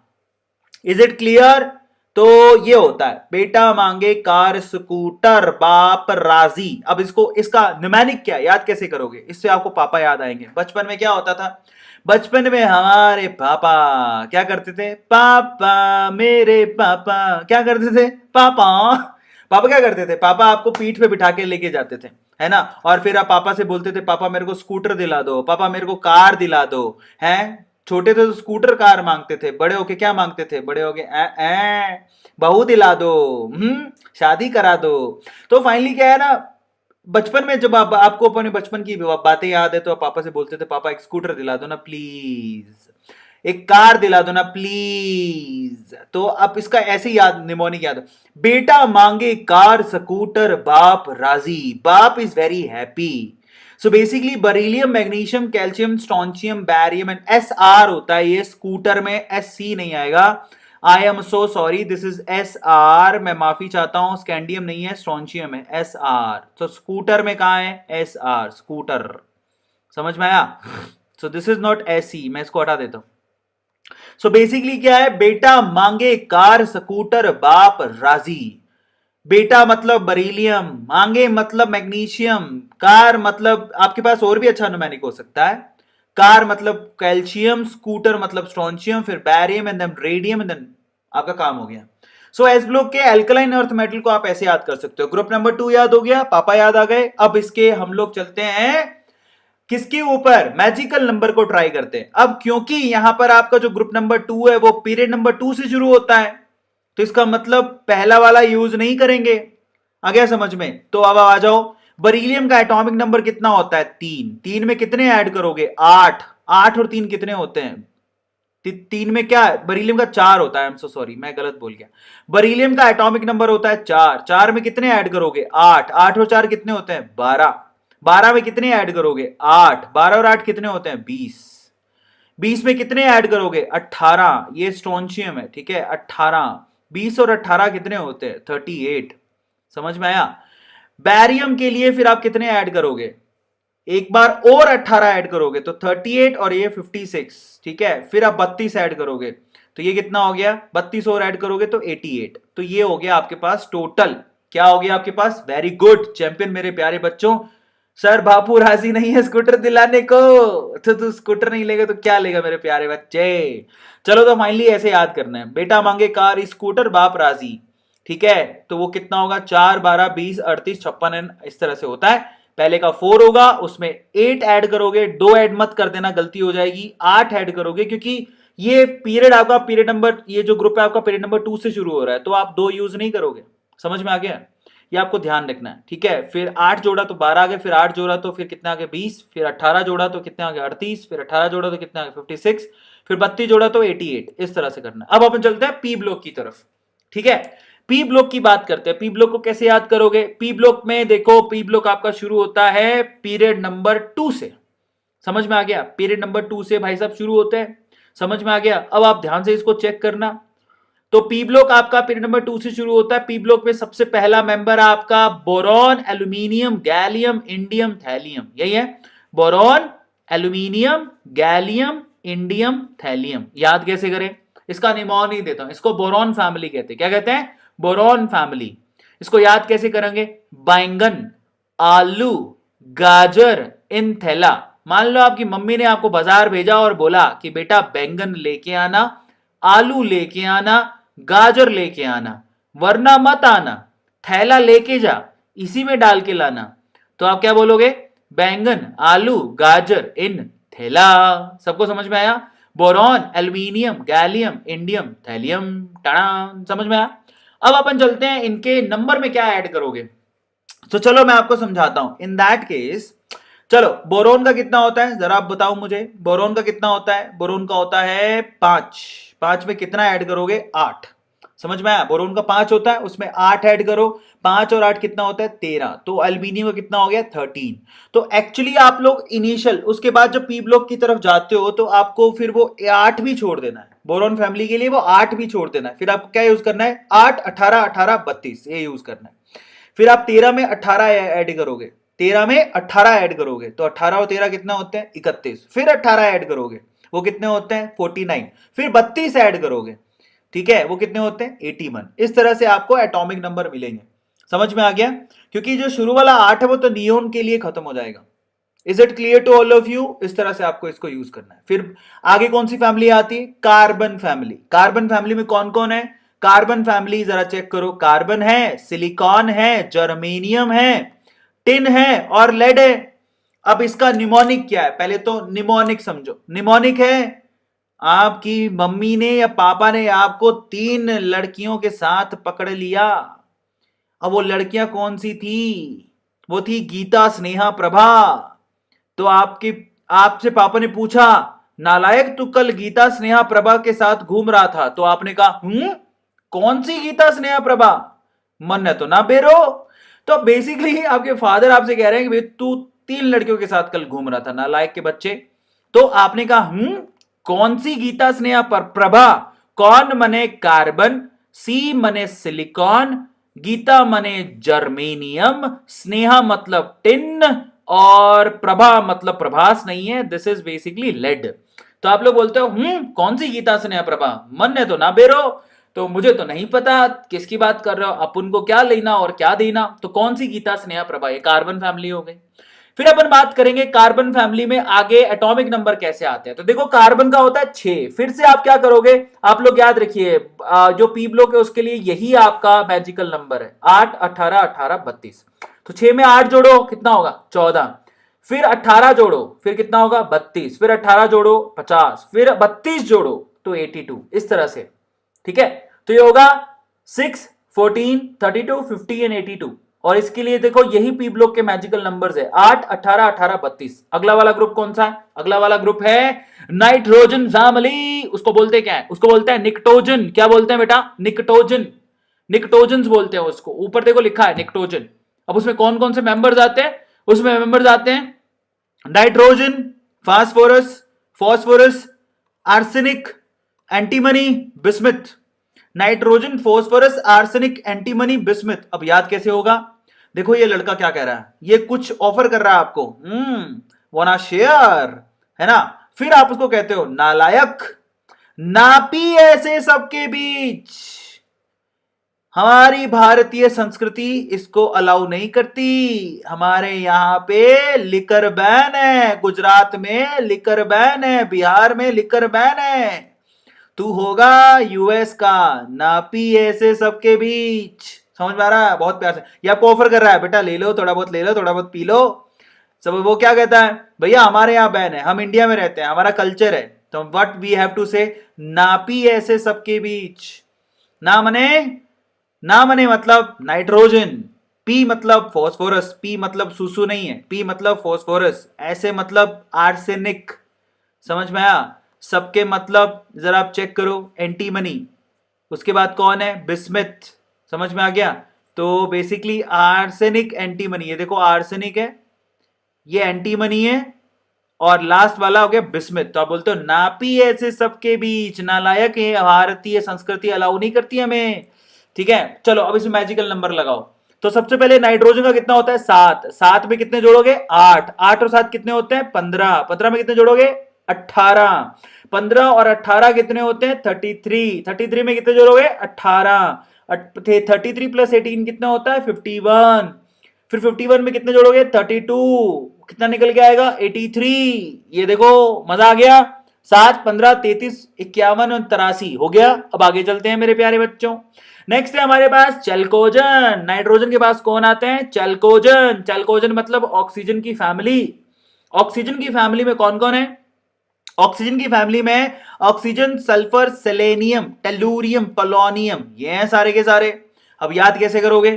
Is it clear? तो ये होता है बेटा मांगे कार स्कूटर बाप राजी। अब इसको इसका न्यूमेरिक क्या याद कैसे करोगे? इससे आपको पापा याद आएंगे। बचपन में क्या होता था? बचपन में हमारे पापा क्या करते थे? पापा मेरे पापा क्या करते थे? पापा पापा क्या करते थे? पापा आपको पीठ पे बिठा के लेके जाते थे, है ना? और फिर आप पापा से बोलते थे पापा मेरे को स्कूटर दिला दो, पापा मेरे को कार दिला दो, हैं? छोटे थे तो स्कूटर कार मांगते थे, बड़े होके क्या मांगते थे? बड़े होके बहू दिला दो, शादी करा दो। तो फाइनली क्या है ना, बचपन में जब आपको अपने बचपन की बातें याद है तो आप पापा से बोलते थे पापा एक स्कूटर दिला दो ना प्लीज, एक कार दिला दो ना प्लीज। तो अब इसका ऐसे याद निमोनिक याद, बेटा मांगे कार स्कूटर बाप राजी, बाप is very happy. So basically beryllium, magnesium, calcium, strontium, barium and SR होता है ये स्कूटर में, SC नहीं आएगा। I am so sorry, this is SR, मैं माफी चाहता हूं, स्कैंडियम नहीं है, स्ट्रोंशियम है, SR। तो स्कूटर में कहां है? SR, scooter. समझ में आया? So this is not SC, मैं इसको हटा देता हूं। सो बेसिकली क्या है? बेटा मांगे कार स्कूटर बाप राजी। बेटा मतलब बरीलियम, मांगे मतलब मैग्नीशियम, कार मतलब आपके पास और भी अच्छा न्यूमेरिक हो सकता है। कार मतलब कैल्शियम, स्कूटर मतलब स्ट्रोंशियम, फिर barium and then radium and then आपका काम हो गया। सो एस ब्लॉक के एल्कलाइन अर्थ मेटल को आप ऐसे याद कर सकते हो। ग्रुप नंबर 2 याद हो गया, पापा याद आ गए। अब इसके हम लोग चलते हैं किसके ऊपर? मैजिकल नंबर को ट्राई करते हैं। अब क्योंकि यहां पर आपका जो ग्रुप नंबर 2 है वो पीरियड नंबर 2 से शुरू होता है, तो इसका मतलब पहला वाला यूज नहीं करेंगे। आ गया समझ में? तो अब आ जाओ, बरीलियम का एटॉमिक नंबर कितना होता है? 3। 3 में कितने ऐड करोगे? 8। 8 और 3 कितने होते हैं? 3 में क्या? बरीलियम का 4 होता है। आई एम सो सॉरी, मैं गलत बोल गया। बरीलियम का एटॉमिक नंबर होता है 4। 4 में कितने ऐड करोगे? 8। 8 और 4 कितने होते हैं? 12। 12 में कितने ऐड करोगे? 8। 12 और 8 कितने होते हैं? 20। 20 में कितने ऐड करोगे? 18। ये स्ट्रोंशियम है, ठीक है? 18। 20 और 18 कितने होते हैं? 38। समझ में आया? बैरियम के लिए फिर आप कितने ऐड करोगे? एक बार और 18 ऐड करोगे तो 38 और ये 56, ठीक है? फिर आप 32 ऐड करोगे तो ये कितना हो गया? 32 और ऐड करोगे तो 88। तो ये हो गया आपके पास टोटल। क्या हो गया आपके पास? वेरी गुड चैंपियन मेरे प्यारे बच्चों। सर बापू राजी नहीं है स्कूटर दिलाने को, तो तू स्कूटर नहीं लेगा तो क्या लेगा मेरे प्यारे बच्चे? चलो तो फाइनली ऐसे याद करना है, बेटा मांगे कार स्कूटर बाप राजी, ठीक है? तो वो कितना होगा? 4, 12, 20, 38, 56 इस तरह से होता है। पहले का 4 होगा, उसमें 8 ऐड करोगे, 2 ऐड मत कर देना, गलती हो जाएगी। 8 ऐड करोगे क्योंकि ये पीरियड आपका पीरियड नंबर, ये जो ग्रुप है आपका पीरियड नंबर 2 से शुरू हो रहा है, तो आप 2 यूज नहीं करोगे। समझ में आ गया? ये आपको ध्यान रखना है, ठीक है? फिर 8 जोड़ा तो 12 आ गए, फिर 8 जोड़ा तो फिर कितना आ गया? 20, फिर 18 जोड़ा तो कितना आ गया? 38, फिर 18 जोड़ा तो कितना आ गया? 56, फिर 32 जोड़ा तो 88। इस तरह से करना है। अब अपन चलते हैं पी ब्लॉक की तरफ, ठीक है? पी ब्लॉक की बात करते हैं। पी ब्लॉक को कैसे याद करोगे? पी ब्लॉक में देखो, पी ब्लॉक आपका शुरू होता है पीरियड नंबर 2 से। समझ में आ गया? पीरियड नंबर 2 से भाई साहब शुरू होते हैं। समझ में आ गया? अब आप ध्यान से इसको चेक करना। तो पी ब्लॉक आपका पीरियड नंबर 2 से शुरू होता है। पी ब्लॉक में सबसे पहला मेंबर आपका boron, aluminium, gallium, indium, thallium. यही है, boron, aluminium, gallium, indium, thallium. याद कैसे करें? इसका निमोन ही देता हूं, इसको बोरॉन फैमिली कहते हैं। क्या कहते हैं? Boron family. इसको याद कैसे करेंगे? बैंगन, आलू, गाजर, इन थैला। मान लो आपकी मम्मी ने आपको बाजार भेजा और बोला कि बेटा बैंगन लेके आना, आलू लेके आना, गाजर लेके आना, वरना मत आना, थैला लेके जा, इसी में डाल के लाना। तो आप क्या बोलोगे? बैंगन, आलू, गाजर, इन थैला। सबको समझ में आया? Boron, aluminium, gallium, indium, thallium. Ta-da, समझ में आया? अब अपन चलते हैं इनके नंबर में क्या ऐड करोगे। तो चलो मैं आपको समझाता हूं। इन दैट केस चलो बोरोन का कितना होता है जरा आप बताओ मुझे, बोरोन का कितना होता है? बोरोन का होता है 5। 5 में कितना ऐड करोगे? 8। समझ में आया? बोरोन का 5 होता है, उसमें 8 ऐड करो। 5 और 8 कितना होता है? 13। तो एल्यूमिनियम का कितना हो गया? 13। तो एक्चुअली आप लोग इनिशियल उसके बाद जब पी ब्लॉक की तरफ जाते हो तो आपको फिर वो 8 भी छोड़ देना है। बोरोन फैमिली के लिए वो 8 भी छोड़ देना है। फिर आपको क्या यूज करना है? 8, 18, 18, 32 ये यूज करना है। फिर आप 13 में 18 ऐड करोगे, 13 में 18 ऐड करोगे तो 18 और 13 कितना होते हैं? 31। फिर 18 ऐड करोगे, वो कितने होते हैं? 49। फिर 32 ऐड करोगे, ठीक है, वो कितने होते हैं? 81। इस तरह से आपको एटॉमिक नंबर मिलेंगे। समझ में आ गया? क्योंकि जो शुरू वाला 8 है वो तो नियोन के लिए खत्म हो जाएगा। Is it clear to all of you? इस तरह से आपको इसको यूज करना है। फिर आगे कौन सी फैमिली आती है? Carbon family. कार्बन फैमिली में कौन कौन है? कार्बन फैमिली जरा चेक करो। कार्बन है, सिलिकॉन है, जर्मेनियम है, टिन है और लेड है। अब इसका निमोनिक क्या है? पहले तो निमोनिक समझो। निमोनिक है आपकी मम्मी ने या पापा ने आपको 3 लड़कियों के साथ पकड़ लिया। अब वो लड़कियां कौन सी थी? वो थी गीता, स्नेहा, प्रभा। तो आपसे पापा ने पूछा, नालायक तू कल गीता, स्नेहा, प्रभा के साथ घूम रहा था? तो आपने कहा कौन सी गीता, स्नेहा, प्रभा? मन है तो ना बेरो। तो बेसिकली आपके फादर आपसे कह रहे हैं कि भाई तू 3 लड़कियों के साथ कल घूम रहा था, नालायक के बच्चे। तो आपने कहा कौन सी गीता, स्नेहा, प्रभा? कौन मने कार्बन, सी मने सिलिकॉन, गीता मने जर्मेनियम, स्नेहा मतलब टिन और प्रभा मतलब प्रभास नहीं है, दिस इज बेसिकली लेड। तो आप लोग बोलते हो कौन सी गीता, स्नेहा, प्रभा? मन है तो ना बेरो। तो मुझे तो नहीं पता किसकी बात कर रहे हो, अपन को क्या लेना और क्या देना। तो कौन सी गीता, स्नेहा, प्रभा? ये कार्बन फैमिली हो गई। फिर अपन बात करेंगे कार्बन फैमिली में आगे एटॉमिक नंबर कैसे आते हैं। तो देखो कार्बन का होता है 6। फिर से आप क्या करोगे? आप लोग याद रखिए जो पी ब्लॉक है उसके लिए यही आपका मैजिकल नंबर है, 8, 18, 18, 32। तो 6 में 8 जोड़ो कितना होगा? 14। फिर 18 जोड़ो फिर कितना होगा? 32। फिर 18 जोड़ो 50। फिर 32 जोड़ो तो 82। इस तरह से, ठीक है। तो ये होगा 6, 14, 32, 50 एंड 82। और इसके लिए देखो यही पी ब्लॉक के मैजिकल नंबर्स है, 8, 18, 18, 32। अगला वाला ग्रुप कौन सा है? अगला वाला ग्रुप है नाइट्रोजन फैमिली। उसको बोलते क्या है? उसको बोलते हैं निकटोजन। क्या बोलते हैं बेटा? निकटोजन। निकटोजन बोलते हैं उसको। ऊपर देखो लिखा है निकटोजन। अब उसमें कौन कौन से मेंबर्स आते हैं? उसमें मेंबर्स आते हैं nitrogen, phosphorus, phosphorus, arsenic, antimony, bismuth. Nitrogen, phosphorus, arsenic, antimony, bismuth. अब याद कैसे होगा? देखो ये लड़का क्या कह रहा है, ये कुछ ऑफर कर रहा है आपको, वाना शेयर, है ना। फिर आप उसको कहते हो नालायक। नापी ऐसे सबके बीच। हमारी भारतीय संस्कृति इसको अलाउ नहीं करती। हमारे यहां पे लिकर बैन है, गुजरात में लिकर बैन है, बिहार में लिकर बैन है। तू होगा यूएस का। नापी ऐसे सबके बीच। समझ में आ रहा है? बहुत प्यार से ये आपको ऑफर कर रहा है, बेटा ले लो, थोड़ा बहुत ले लो, थोड़ा बहुत पी लो। सब वो क्या कहता है? भैया हमारे यहाँ बैन है, हम इंडिया में रहते हैं, हमारा कल्चर है। तो व्हाट वी हैव टू से, नापी ऐसे सबके बीच। ना मने, ना मने मतलब नाइट्रोजन, पी मतलब फॉस्फोरस, पी मतलब सुसु नहीं है, पी मतलब फॉस्फोरस, ऐसे मतलब आर्सेनिक। समझ में आया? सबके मतलब जरा आप चेक करो, एंटीमनी। उसके बाद कौन है? बिस्मिथ। समझ में आ गया? तो बेसिकली आर्सेनिक, एंटीमनी। ये देखो आर्सेनिक है, ये एंटीमनी है और लास्ट वाला हो गया बिस्मिथ। तो आप बोलते हो नापी ऐसे सबके बीच। नालायक है, भारतीय संस्कृति अलाउ नहीं करती हमें, ठीक है। चलो अब इसमें मैजिकल नंबर लगाओ। तो सबसे पहले नाइट्रोजन का कितना होता है? 7। 7 में कितने जोड़ोगे? 8। 8 और 7 कितने होते हैं? 15। 15 में कितने जोड़ोगे? 18। 15 और 18 कितने होते हैं? 33। 33 में कितने जोड़ोगे? 18। 33 प्लस 18 कितना होता है? 51। फिर 51 में कितने जोड़ोगे? 32। कितना निकल के आएगा? 83। ये देखो मजा आ गया। 7, 15, 33, 51 और 83 हो गया। अब आगे चलते हैं मेरे प्यारे बच्चों। नेक्स्ट है हमारे पास चैल्कोजन। नाइट्रोजन के पास कौन आते हैं? चैल्कोजन। चैल्कोजन मतलब ऑक्सीजन की फैमिली। ऑक्सीजन की फैमिली में कौन कौन है? ऑक्सीजन की फैमिली में oxygen, sulphur, selenium, tellurium, polonium, ये हैं सारे के सारे। अब याद कैसे करोगे?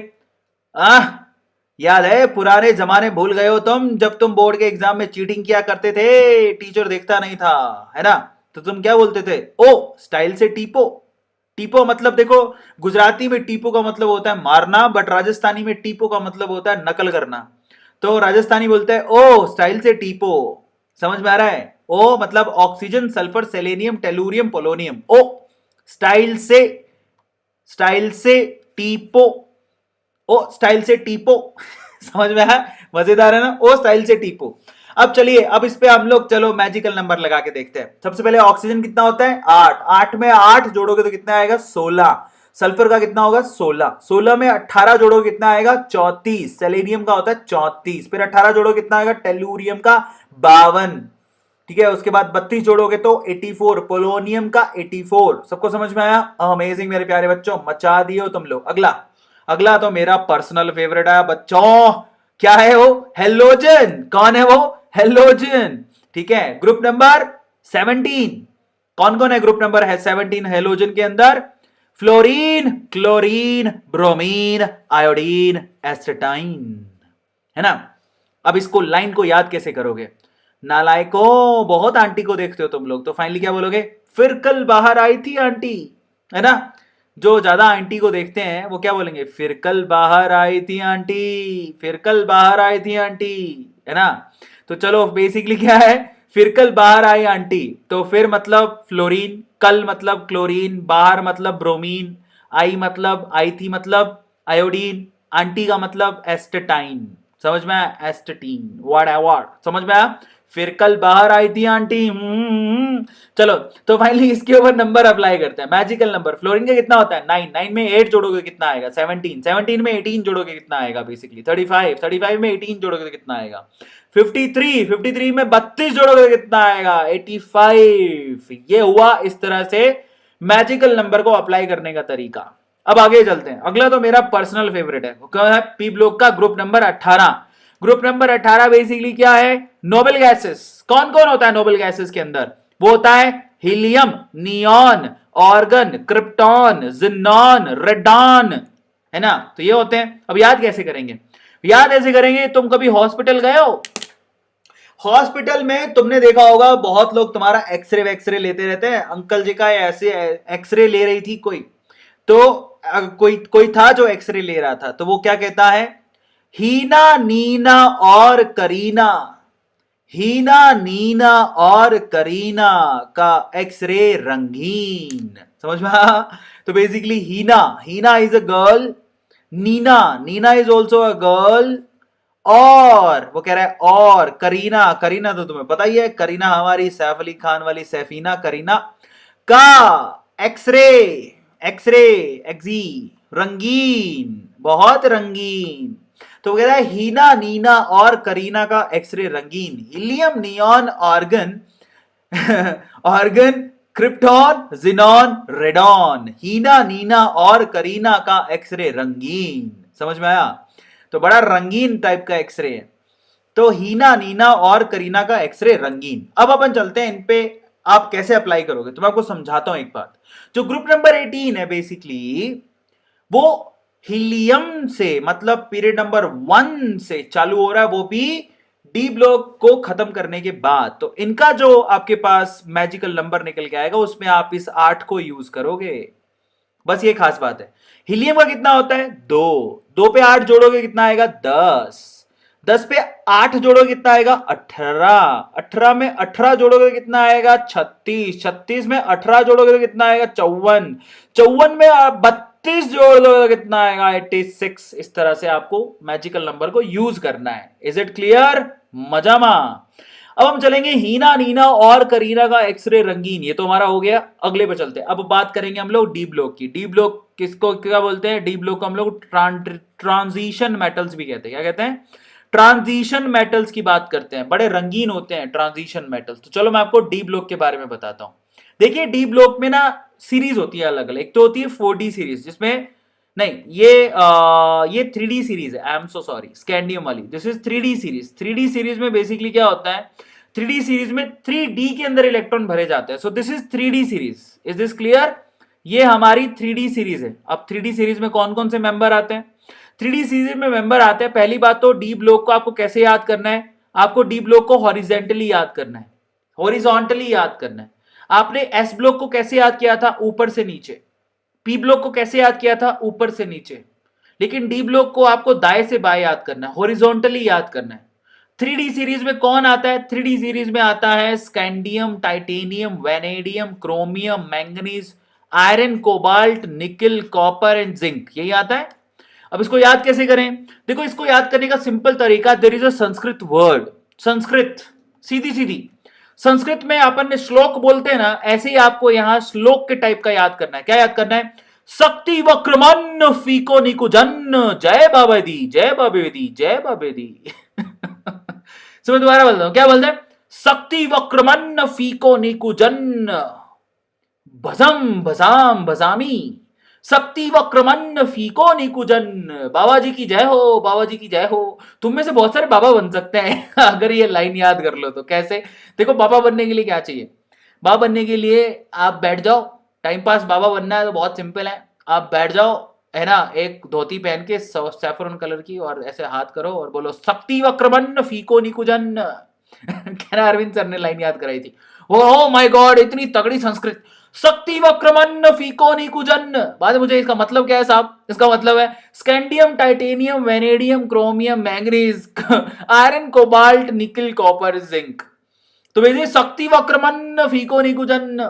याद है पुराने जमाने भूल गए हो तुम, जब तुम बोर्ड के एग्जाम में चीटिंग किया करते थे, टीचर देखता नहीं था, है ना? तो तुम क्या बोलते थे? ओ स्टाइल से टीपो। टीपो मतलब देखो, गुजराती में टीपो का मतलब होता है मारना, बट राजस्थानी में टीपो का मतलब होता है नकल करना। तो राजस्थानी बोलते हैं ओ स्टाइल से टीपो। समझ में आ रहा है? ओ मतलब oxygen, sulphur, selenium, tellurium, polonium. O style से, स्टाइल से टीपो। ओ स्टाइल से टीपो। समझ में आया? मजेदार है ना? ओ स्टाइल से टीपो। अब चलिए, अब इस पे हम लोग चलो मैजिकल नंबर लगा के देखते हैं। सबसे पहले ऑक्सीजन कितना होता है? 8। 8 में 8 जोड़ोगे तो कितना आएगा? 16। सल्फर का कितना होगा? 16। 16 में 18 जोड़ोगे कितना आएगा? 34। सेलेनियम का होता है 34। फिर 18 जोड़ोगे कितना आएगा? टेलुरियम का 52। ठीक है, उसके बाद 32 जोड़ोगे तो 84। पोलोनियम का 84। सबको समझ में आया? अमेजिंग मेरे प्यारे बच्चों, मचा दिए हो तुम लोग। अगला, अगला तो मेरा पर्सनल फेवरेट है बच्चों। क्या है वो? हेलोजन। कौन है वो? हेलोजन। ठीक है, ग्रुप नंबर 17। कौन कौन है ग्रुप नंबर है 17 हेलोजन के अंदर? Fluorine, chlorine, bromine, iodine, astatine, है ना? अब इसको लाइन को याद कैसे करोगे? नालायकों, बहुत आंटी को देखते हो तुम लोग, तो फाइनली क्या बोलोगे? फिर कल बाहर आई थी आंटी, है ना? जो ज्यादा आंटी को देखते हैं वो क्या बोलेंगे? फिर कल बाहर आई थी आंटी, फिर कल बाहर आई थी आंटी, है ना? तो चलो बेसिकली क्या है? फिर कल बाहर आई आंटी, तो फिर मतलब फ्लोरीन, कल मतलब क्लोरीन, बाहर मतलब ब्रोमीन, आई मतलब आई थी मतलब आयोडीन, आंटी का मतलब एस्टेटाइन। समझ में आया? एस्टेटीन, व्हाट समझ में आया? फिर कल बाहर आई थी आंटी। चलो, तो फाइनली इसके ऊपर नंबर अप्लाई करते हैं। मैजिकल नंबर फ्लोरीन का कितना होता है? 9। 9 में 8 जोड़ोगे कितना आएगा? 17। 17 में 18 जोड़ोगे कितना आएगा? बेसिकली 35। 35 में 18 जोड़ोगे तो कितना आएगा? 53। 53 में 32 जोड़ोगे तो कितना आएगा? 85। ये हुआ इस तरह से मैजिकल नंबर को अप्लाई करने का तरीका। अब आगे चलते हैं। अगला तो मेरा पर्सनल फेवरेट है, क्या है? पी ब्लॉक का group number 18। Group number 18 basically क्या है? Noble gases. कौन कौन होता है नोबल गैसेस के अंदर? वो होता है helium, neon, organ, krypton, xenon, radon, है ना? तो ये होते हैं। अब याद कैसे करेंगे? याद ऐसे करेंगे, तुम कभी हॉस्पिटल गए हो? हॉस्पिटल में तुमने देखा होगा बहुत लोग तुम्हारा एक्सरे वैक्सरे लेते रहते हैं। अंकल जी का ऐसे एक्सरे ले रही थी कोई, तो कोई कोई था जो एक्सरे ले रहा था, तो वो क्या कहता है? हीना, नीना और करीना, हीना, नीना और करीना का एक्सरे रंगीन। समझ में आया? तो basically Heena, Heena is a girl, Neena, Neena is also a girl, और वो कह रहा है और करीना, करीना तो तुम्हें पता ही है, करीना हमारी सैफ अली खान वाली सैफीना करीना का एक्सरे, एक्सरे एक्सी रंगीन, बहुत रंगीन। तो वो कह रहा है हीना, नीना और करीना का एक्सरे रंगीन। Helium, neon, argon, argon, krypton, xenon, radon, Heena, Neena और करीना का एक्सरे रंगीन। समझ में आया? तो बड़ा रंगीन टाइप का एक्सरे है। तो हीना, नीना और करीना का एक्सरे रंगीन। अब अपन चलते हैं इन पे आप कैसे अप्लाई करोगे, तो मैं आपको समझाता हूं एक बात। जो ग्रुप नंबर 18 है बेसिकली, वो हीलियम से मतलब पीरियड नंबर 1 से चालू हो रहा है, वो भी डी ब्लॉक को खत्म करने के बाद। तो इनका जो आपके पास मैजिकल नंबर निकल के आएगा, उसमें आप इस 8 को यूज करोगे। बस ये खास बात है। हीलियम का कितना होता है? 2। 2 पे 8 जोड़ोगे कितना आएगा? 10। 10 पे 8 जोड़ोगे कितना आएगा? 18। 18 में 18 जोड़ोगे कितना आएगा? 36। 36 में 18 जोड़ोगे तो कितना आएगा? 54। 54 में 32 जोड़ दोगे तो कितना आएगा? 86। इस तरह से आपको मैजिकल नंबर को यूज करना है। Is it clear? मजामा। अब हम चलेंगे हीना, नीना और करीना का एक्सरे रंगीन। ये तो हमारा हो गया। अगले पे चलते हैं। अब बात करेंगे हम लोग डी ब्लॉक की। डी ब्लॉक किसको क्या बोलते हैं? डी ब्लॉक को हम लोग ट्रांजिशन मेटल्स भी कहते हैं। क्या कहते हैं? ट्रांजिशन मेटल्स की बात करते हैं। बड़े रंगीन होते हैं ट्रांजिशन मेटल्स। तो चलो मैं आपको डी ब्लॉक के बारे में बताता हूं। देखिए डी ब्लॉक में ना सीरीज होती है अलग अलग। एक तो होती है 4D सीरीज, जिसमें नहीं ये 3D सीरीज है। I am so sorry, scandium वाली। This is 3D series. 3D series में बेसिकली क्या होता है? 3D सीरीज में 3D के अंदर इलेक्ट्रॉन भरे जाते हैं। So this is 3D series. Is this clear? ये हमारी 3D सीरीज है। अब 3D सीरीज में कौन कौन से मेंबर आते हैं? 3D सीरीज में मेंबर आते हैं। पहली बात तो डी ब्लॉक को आपको कैसे याद करना है, आपको डी ब्लॉक को हॉरिजेंटली याद करना है, हॉरिजॉन्टली याद करना है। आपने एस ब्लॉक को कैसे याद किया था, ऊपर से नीचे। पी ब्लॉक को कैसे याद किया था, ऊपर से नीचे। लेकिन डी ब्लॉक को आपको दाएं से बाएं याद करना है, हॉरिजॉन्टली याद करना है। 3D सीरीज में कौन आता है, 3D सीरीज में आता है scandium, titanium, vanadium, chromium, manganese, iron, cobalt, nickel, copper and zinc, यही आता है। अब इसको याद कैसे करें, देखो इसको याद करने का सिंपल तरीका, there is a Sanskrit word, Sanskrit, सीधी सीधी संस्कृत में अपन ने श्लोक बोलते हैं ना, ऐसे ही आपको यहां श्लोक के टाइप का याद करना है। क्या याद करना है, शक्ति वक्रमन्न फीको निकुजन, जय बाबा दी, जय बाबे दी, जय बाबे दी। सो मैं दोबारा बोलता हूं, क्या बोलते हैं, शक्ति वक्रमन्न फीको निकुजन, भजम भजाम भजामी, शक्ति वक्रमन्न फीको निकुजन, बाबा जी की जय हो, बाबा जी की जय हो। तुम में से बहुत सारे बाबा बन सकते हैं अगर ये लाइन याद कर लो तो। कैसे, देखो बाबा बनने के लिए क्या चाहिए, बाबा बनने के लिए आप बैठ जाओ, टाइम पास बाबा बनना है तो बहुत सिंपल है, आप बैठ जाओ, है ना, एक धोती पहन के सैफरन कलर की, और ऐसे हाथ करो और बोलो शक्ति वक्रमन्न फीको निकुजन। कहना अरविंद सर ने लाइन याद कराई थी। ओ माय गॉड, इतनी तगड़ी संस्कृत, शक्ति वक्रमन्न फीको निकुजन। बाद में मुझे इसका मतलब क्या है साहब, इसका मतलब है scandium, titanium, vanadium, chromium, manganese, iron, cobalt, nickel, copper, zinc. तो बेसिकली शक्ति वक्रमन्न फीको निकुजन,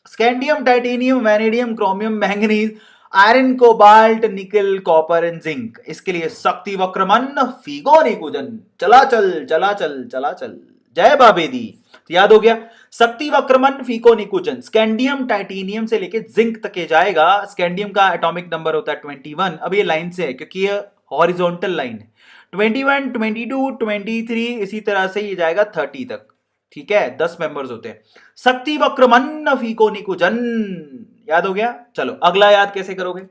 scandium, titanium, vanadium, chromium, manganese, iron, cobalt, nickel, copper and zinc. इसके लिए शक्ति वक्रमन्न फीको निकुजन, चला चल चला चल चला चल, जय बाबे दी। तो याद हो गया, शक्ति वक्रमन्न फीको निकुजन, स्कैंडियम, टाइटेनियम से लेके जिंक तक के जाएगा। स्कैंडियम का एटॉमिक नंबर होता है 21। अब ये लाइन से है क्योंकि ये हॉरिजॉन्टल लाइन है, 21, 22, 23, इसी तरह से ये जाएगा 30 तक, ठीक है, 10 मेंबर्स होते हैं। शक्ति वक्रमन्न फीको निकुजन, याद हो गया। चलो अगला याद कैसे करोगे,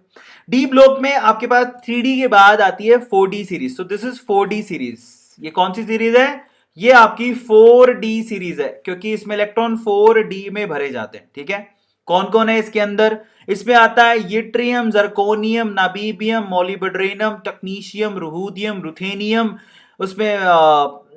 डी ब्लॉक में आपके पास 3D के बाद आती है 4D series. So this is 4D series. ये कौन सी सीरीज है, ये आपकी 4D सीरीज है, क्योंकि इसमें इलेक्ट्रॉन 4D में भरे जाते हैं, ठीक है। कौन कौन है इसके अंदर, इसमें आता है yttrium, zirconium, niobium, molybdenum, technetium, rhodium, ruthenium, उसमें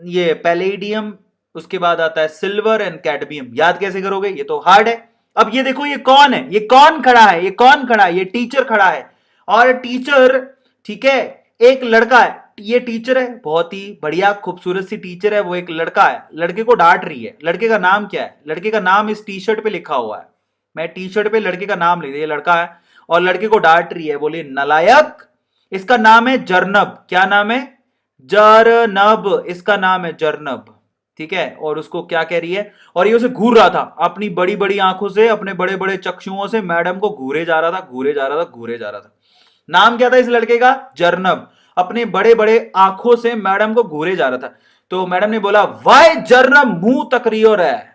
ये पैलेडियम, उसके बाद आता है सिल्वर एंड कैडमियम। याद कैसे करोगे, ये तो हार्ड है। अब ये देखो, ये कौन है, ये कौन खड़ा है, ये कौन खड़ा है, ये टीचर खड़ा है, और टीचर, ठीक है, एक लड़का है, ये टीचर है, बहुत ही बढ़िया खूबसूरत सी टीचर है, वो एक लड़का है, लड़के को डांट रही है। लड़के का नाम क्या है, लड़के का नाम इस टी शर्ट पे लिखा हुआ है, मैं टी शर्ट पे लड़के का नाम लिख दिया, ये लड़का है और लड़के को डांट रही है, बोलिए नलायक। इसका नाम है जरनब, क्या नाम है, जरनब, इसका नाम है जरनब, ठीक है। और उसको क्या कह रही है, और ये उसे घूर रहा था अपनी बड़ी बड़ी आंखों से, अपने बड़े बड़े चक्षुओं से मैडम को घूरे जा रहा था, घूरे जा रहा था, घूरे जा रहा था। नाम क्या था इस लड़के का, जरनब, अपने बड़े बड़े आंखों से मैडम को घूरे जा रहा था। तो मैडम ने बोला, वाई जरनब मुंह तकरियो रहा है।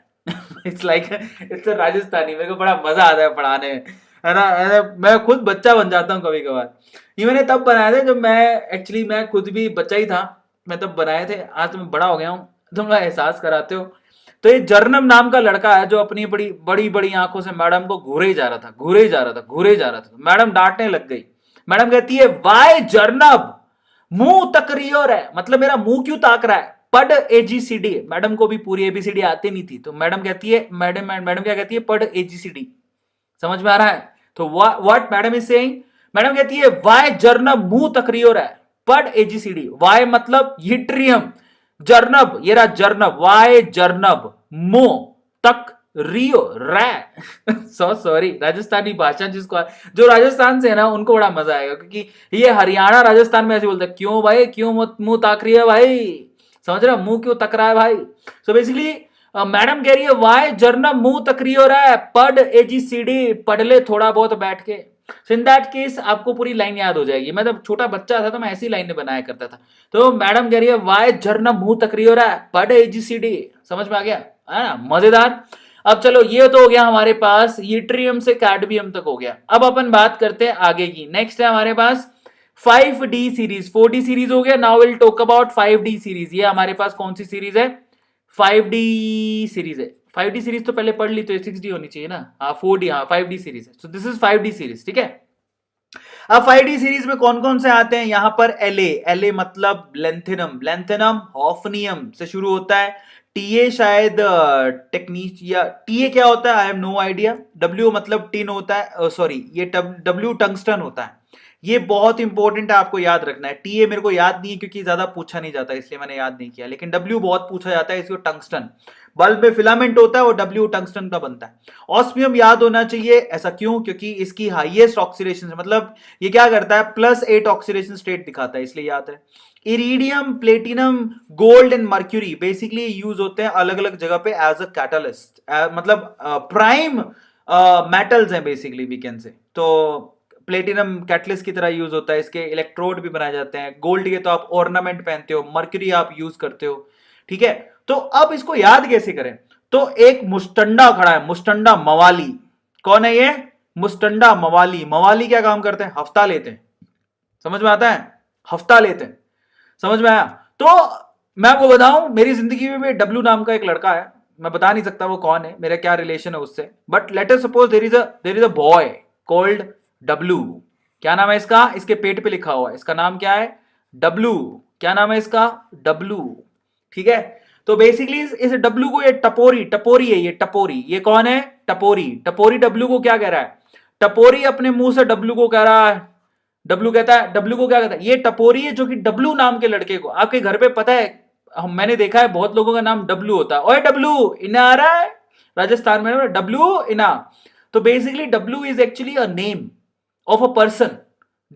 इट्स लाइक, इट्स राजस्थानी, मेरे को बड़ा मजा आता है पढ़ाने में, है ना। मैं खुद बच्चा बन जाता हूँ कभी कभार। ये मैंने तब बनाए थे जब मैं खुद भी बच्चा ही था, मैं तब बनाए थे। आज तो मैं बड़ा हो गया हूँ, तुम एहसास कराते हो। तो ये जरनब नाम का लड़का है जो अपनी बड़ी बड़ी बड़ी आंखों से मैडम को घूरे जा रहा था, घूरे जा रहा था, घूरे जा रहा था। मैडम डांटने लग गई। मैडम कहती है, वाई जरनब मुंह तकरियो रहा है, मतलब मेरा मुंह क्यों ताक रहा है, पढ़ ABCD। मैडम को भी पूरी ABCD आती नहीं थी, तो मैडम कहती है, मैडम क्या कहती है, पढ़ ABCD। समझ में आ रहा है। तो what madam is saying, madam कहती है, वाई जरनब मुंह तकरियो रहा है, पढ़ ABCD। वाई मतलब यट्रियम, जरनब, ये रहा जरनब, वाई जरनब मुंह तक रियो रै। सो सॉरी, राजस्थानी भाषा जिसको, जो राजस्थान से है ना, उनको बड़ा मजा आएगा, क्योंकि ये हरियाणा राजस्थान में ऐसे बोलते हैं, क्यों भाई, क्यों मुंह ताक रही है भाई, समझ रहे हो, मुंह क्यों तक रहा है भाई। सो बेसिकली मैडम कह रही है, वाई जरनब मुंह तक रही हो रहा है, पढ़ ABCD, पढ़ ले थोड़ा बहुत बैठ के। इन दैट केस आपको पूरी लाइन याद हो जाएगी। मैं जब छोटा बच्चा था तो मैं ऐसी लाइनें बनाया करता था। तो मैडम कह रही है, वाई जरनब मुंह तक रही हो रहा है, पढ़ ABCD। समझ में आ गया, है ना, मजेदार। अब चलो, ये तो हो गया हमारे पास यट्रियम से कैडमियम तक हो गया। अब अपन बात करते हैं आगे की। नेक्स्ट है हमारे पास 5D सीरीज। 4D सीरीज हो गया, now will talk about 5D series. ये हमारे पास कौन सी सीरीज है, 5D सीरीज है। 5D सीरीज तो पहले पढ़ ली, तो 6D होनी चाहिए ना, हाँ 4D, हाँ 5D सीरीज है। So this is 5D series, ठीक है। अब 5D सीरीज में कौन कौन से आते हैं यहाँ पर? एले मतलब लेंथेनम, लेंथेनम हॉफनियम से शुरू होता है। टीए शायद टेक्नीक या टीए क्या होता है, I have no idea. W मतलब टिन होता है, सॉरी ये डब्ल्यू टंगस्टन होता है। ये बहुत इंपॉर्टेंट है, आपको याद रखना है। टीए मेरे को याद नहीं है क्योंकि ज्यादा पूछा नहीं जाता, इसलिए मैंने याद नहीं किया, लेकिन डब्ल्यू बहुत पूछा जाता है। इसको टंगस्टन, बल्ब में फिलामेंट होता है वो डब्ल्यू टंगस्टन का बनता है। ऑस्मियम याद होना चाहिए, ऐसा क्यों? क्योंकि इसकी हाईएस्ट ऑक्सीडेशन, मतलब ये क्या करता है, +8 ऑक्सीडेशन स्टेट दिखाता है, इसलिए याद है। Iridium, platinum, gold and mercury basically use होते हैं अलग अलग जगह पे एज अ कैटलिस्ट, मतलब प्राइम मेटल्स हैं बेसिकली वी कैन से। तो प्लेटिनम कैटलिस्ट की तरह यूज होता है, इसके इलेक्ट्रोड भी बनाए जाते हैं। गोल्ड के तो आप ऑर्नामेंट पहनते हो, मर्क्यूरी आप यूज करते हो, ठीक है। तो अब इसको याद कैसे करें? तो एक मुस्टंडा खड़ा है, मुस्टंडा मवाली। कौन है ये? मुस्टंडा मवाली। मवाली क्या काम करते हैं? हफ्ता लेते हैं। समझ में आता है? हफ्ता लेते हैं, समझ में आया? तो मैं आपको बताऊं, मेरी जिंदगी में डब्लू नाम का एक लड़का है, मैं बता नहीं सकता वो कौन है, मेरा क्या रिलेशन है उससे, but let us suppose there is a boy called W. क्या नाम है इसका? इसके पेट पे लिखा हुआ है, इसका नाम क्या है? डब्लू। क्या नाम है इसका? डब्लू, ठीक है। तो बेसिकली इस डब्लू को, ये टपोरी, टपोरी है ये, टपोरी। ये कौन है? टपोरी। टपोरी डब्लू को क्या कह रहा है? टपोरी अपने मुंह से डब्लू को कह रहा है, डब्लू कहता है, डब्लू को क्या कहता है? ये टपोरी है जो कि डब्लू नाम के लड़के को, आपके घर पे पता है, मैंने देखा है बहुत लोगों का नाम डब्लू होता है। ओए डब्लू, इना आ रहा है? राजस्थान में डब्लू इना। तो basically W is actually a name of a person.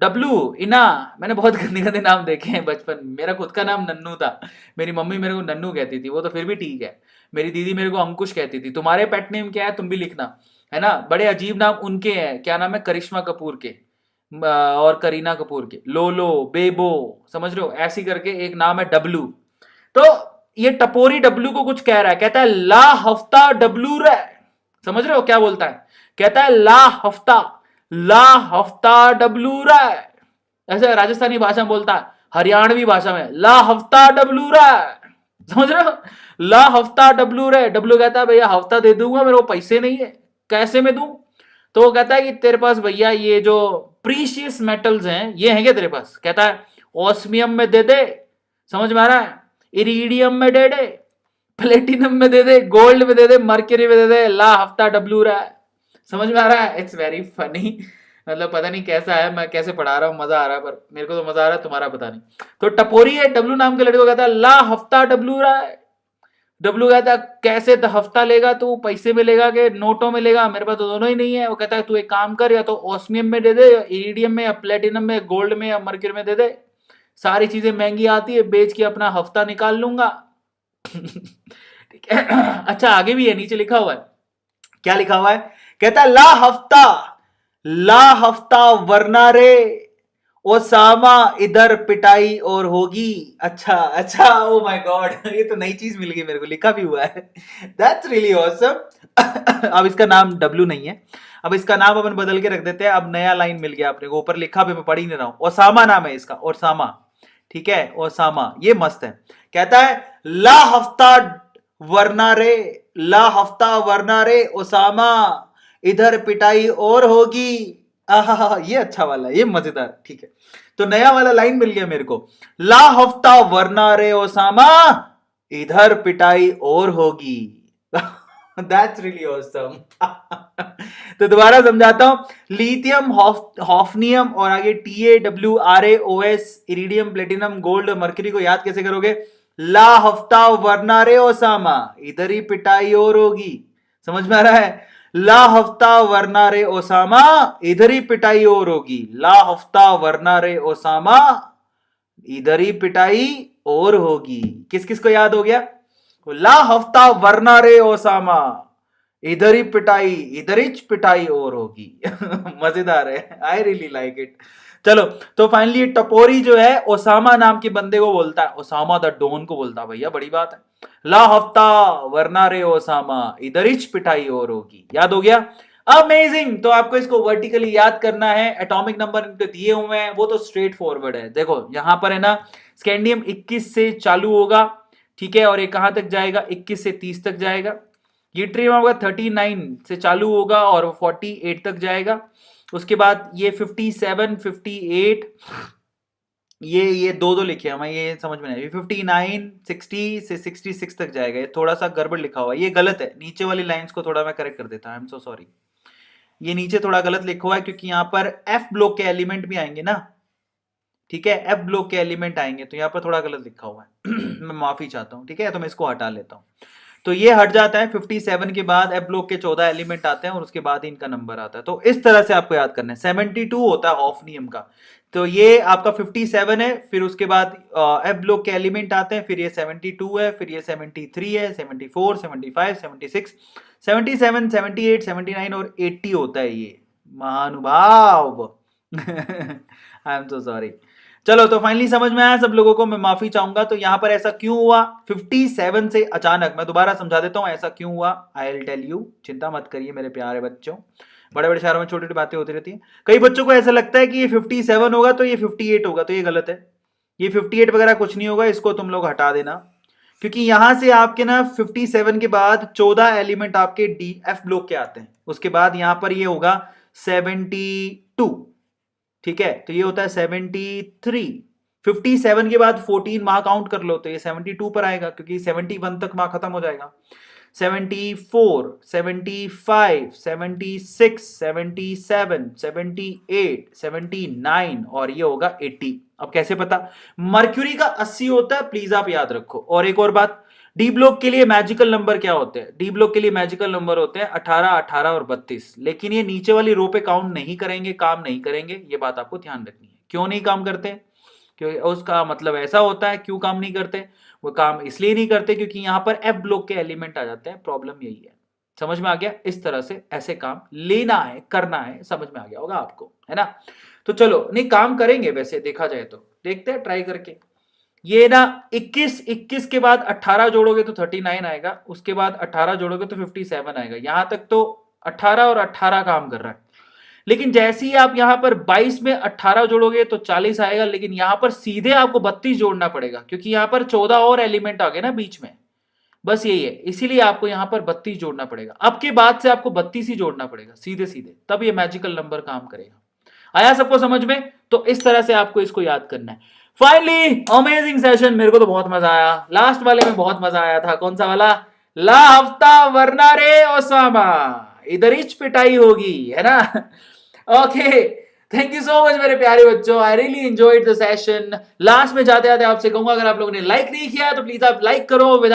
W इना, मैंने बहुत गंदे गंदे नाम देखे हैं बचपन में। मेरा खुद का नाम नन्नू था, मेरी मम्मी मेरे को नन्नू कहती थी, वो तो फिर भी ठीक है। मेरी दीदी मेरे को अंकुश कहती थी। तुम्हारे पेट नेम क्या है, तुम भी लिखना, है ना। बड़े अजीब नाम उनके हैं, क्या नाम है? करिश्मा कपूर के और करीना कपूर के, लोलो, बेबो, समझ रहे हो? ऐसी करके एक नाम है डब्लू। तो ये टपोरी डब्लू को कुछ कह रहा है, कहता है ला हफ्ता डब्लू रे। समझ रहे हो क्या बोलता है? कहता है ला हफ्ता, ला हफ्ता डब्लू रे। ऐसे राजस्थानी भाषा में बोलता है, हरियाणवी भाषा में ला हफ्ता डब्लू रे। समझ रहे हो? ला हफ्ता डब्लू रे। डब्लू कहता है भैया हफ्ता दे दूंगा, मेरे को पैसे नहीं है, कैसे में दूं? तो वो कहता है कि तेरे पास भैया ये जो प्रीशियस मेटल्स हैं ये हैं क्या तेरे पास? कहता है ऑस्मियम में दे दे, समझ में आ रहा है? इरिडियम में दे दे, प्लेटिनम में दे दे, गोल्ड में दे दे, मर्क्यूरी में दे दे, ला हफ्ता डब्लू रहा है। समझ में आ रहा है? इट्स वेरी फनी, मतलब पता नहीं कैसा है, मैं कैसे पढ़ा रहा हूँ, मजा आ रहा है, पर मेरे को तो मजा आ रहा है, तुम्हारा पता नहीं। तो टपोरी है डब्लू नाम के लड़के को, कहता है ला हफ्ता डब्लू रहा है। डब्लू कहता है कैसे? तो हफ्ता लेगा तू, पैसे में लेगा कि नोटों में लेगा? मेरे पास तो दोनों ही नहीं है। वो कहता है तू एक काम कर, या तो ऑस्मियम में दे दे, या इरिडियम में, या प्लेटिनम में, गोल्ड में, या मर्क्यूरी में दे दे। सारी चीजें महंगी आती है, बेच के अपना हफ्ता निकाल लूंगा। ठीक है। अच्छा आगे भी है, नीचे लिखा हुआ है, क्या लिखा हुआ है? कहता है ला हफ्ता, ला हफ्ता वरना रे ओसामा इधर पिटाई और होगी। अच्छा अच्छा, ओ माय गॉड, ये तो नई चीज मिल गई मेरे को, लिखा भी हुआ है। That's really awesome. अब इसका नाम डब्लू नहीं है, अब इसका नाम अपन बदल के रख देते हैं। अब नया लाइन मिल गया अपने को, ऊपर लिखा भी मैं पढ़ ही नहीं रहा हूं। ओसामा नाम है इसका, ओसामा, ठीक है, ओसामा, ये मस्त है। कहता है ला हफ्ता वरना रे, ला हफ्ता वरना रे ओसामा इधर पिटाई और होगी। आहा, ये अच्छा वाला, ये मजेदार, ठीक है। तो नया वाला लाइन मिल गया मेरे को, ला हफ्ता वरना रे ओसामा इधर पिटाई और होगी। That's really awesome. तो दोबारा समझाता हूं, लिथियम, हॉफनियम और आगे TaWRaOS, iridium, platinum, gold, mercury को याद कैसे करोगे? ला हफ्ता वरना रे ओसामा इधर ही पिटाई और होगी। समझ में आ रहा है? ला हफ्ता वरना रे ओसामा इधर ही पिटाई और होगी। ला हफ्ता वरना रे ओसामा इधर ही पिटाई और होगी। किस किस को याद हो गया? ला हफ्ता वरना रे ओसामा इधर ही पिटाई, इधर ही पिटाई और होगी। मजेदार है, आई रियली लाइक इट। चलो, तो फाइनली टपोरी जो है ओसामा नाम के बंदे को बोलता है, ओसामा द डॉन को बोलता है, भैया बड़ी बात है। ला हफ्ता वरना रे ओसामा इधर ही पिटाई और होगी। याद हो गया? अमेजिंग। तो आपको इसको वर्टिकली याद करना है, एटॉमिक नंबर इनके दिए हुए हैं, वो तो स्ट्रेट फॉरवर्ड है। देखो यहां पर है ना, स्कैंडियम 21 से चालू होगा, ठीक है, और ये कहां तक जाएगा? 21 से 30 तक जाएगा। यूट्रियम आपका 39 से चालू होगा और 48 तक जाएगा। उसके बाद ये 57, 58, ये दो लिखे हैं, हमें ये समझ में नहीं, ये 59, 60 से 66 तक जाएगा। ये थोड़ा सा गड़बड़ लिखा हुआ है, ये गलत है। नीचे वाली लाइंस को थोड़ा मैं करेक्ट कर देता हूँ, आई एम सो सॉरी। ये नीचे थोड़ा गलत लिखा हुआ है क्योंकि यहाँ पर एफ ब्लॉक के एलिमेंट भी आएंगे ना, ठीक है, एफ ब्लॉक के एलिमेंट आएंगे, तो यहाँ पर थोड़ा गलत लिखा हुआ है। मैं माफी चाहता हूँ, ठीक है, तो मैं इसको हटा लेता हूँ। तो ये हट जाता है। 57 के बाद एफ ब्लॉक के 14 एलिमेंट आते हैं और उसके बाद इनका नंबर आता है। तो इस तरह से आपको याद करना है। 72 होता है ऑफ नियम का, तो ये आपका 57 है, फिर उसके बाद एफ ब्लॉक के एलिमेंट आते हैं, फिर ये 72 है, फिर ये 73 है, 74, 75, 76, 77, 78, 79 और 80 होता है ये, महानुभाव। आई एम सो सॉरी। चलो, तो फाइनली समझ में आया सब लोगों को, मैं माफी चाहूंगा। तो यहां पर ऐसा क्यों हुआ 57 से अचानक, मैं दोबारा समझा देता हूं ऐसा क्यों हुआ। आई विल टेल यू, चिंता मत करिए मेरे प्यारे बच्चों। बड़े बड़े शहरों में छोटी छोटी बातें होती रहती हैं। कई बच्चों को ऐसा लगता है कि ये 57 होगा तो ये 58 होगा, तो ये गलत है। ये 58 वगैरह कुछ नहीं होगा, इसको तुम लोग हटा देना, क्योंकि यहां से आपके ना 57 के बाद 14 एलिमेंट आपके डी एफ ब्लॉक के आते हैं। उसके बाद यहां पर ये होगा 72, ठीक है, तो ये होता है 73। 57 के बाद 14 वहां काउंट कर लो, तो ये 72 पर आएगा, क्योंकि 71 तक वहां खत्म हो जाएगा। 74, 75, 76, 77, 78, 79 और ये होगा 80। अब कैसे पता? मर्क्यूरी का 80 होता है, प्लीज आप याद रखो। और एक और बात, डी ब्लॉक के लिए मैजिकल नंबर क्या होते हैं? डी ब्लॉक के लिए मैजिकल नंबर होते हैं 18, 18 और 32। लेकिन ये नीचे वाली रो पे काउंट नहीं करेंगे, काम नहीं करेंगे, ये बात आपको ध्यान रखनी है। क्यों नहीं काम करते? क्योंकि उसका मतलब ऐसा होता है, क्यों काम नहीं करते? वो काम इसलिए नहीं करते क्योंकि यहां पर एफ ब्लॉक के एलिमेंट आ जाते हैं। प्रॉब्लम यही है। समझ में आ गया? इस तरह से ऐसे काम लेना है, करना है, समझ में आ गया होगा आपको, है ना? तो चलो, नहीं काम करेंगे वैसे देखा जाए तो, देखते हैं ट्राई करके। ये ना 21 के बाद 18 जोड़ोगे तो 39 आएगा, उसके बाद 18 जोड़ोगे तो 57 आएगा। यहां तक तो 18 और 18 काम कर रहा है। लेकिन जैसे ही आप यहां पर 22 में 18 जोड़ोगे तो 40 आएगा, लेकिन यहां पर सीधे आपको 32 जोड़ना पड़ेगा, क्योंकि यहां पर 14 और एलिमेंट आ गए ना बीच में। बस यही है, इसीलिए आपको यहां पर 32 जोड़ना पड़ेगा। अब के बाद से आपको 32 ही जोड़ना पड़ेगा सीधे सीधे, तब ये मैजिकल नंबर काम करेगा। आया सबको समझ में? तो इस तरह से आपको इसको याद करना है। फाइनली अमेजिंग सेशन, मेरे को तो बहुत मजा आया। लास्ट वाले में बहुत मजा आया था। कौन सा वाला? ला हफ्ता वरना रे ओसामा, इधर ही पिटाई होगी, है ना? Okay, thank you so much मेरे प्यारे बच्चों, I really enjoyed the session. Last में जाते जाते आपसे कहूंगा, अगर आप लोगों ने लाइक नहीं किया तो प्लीज आप लाइक करो।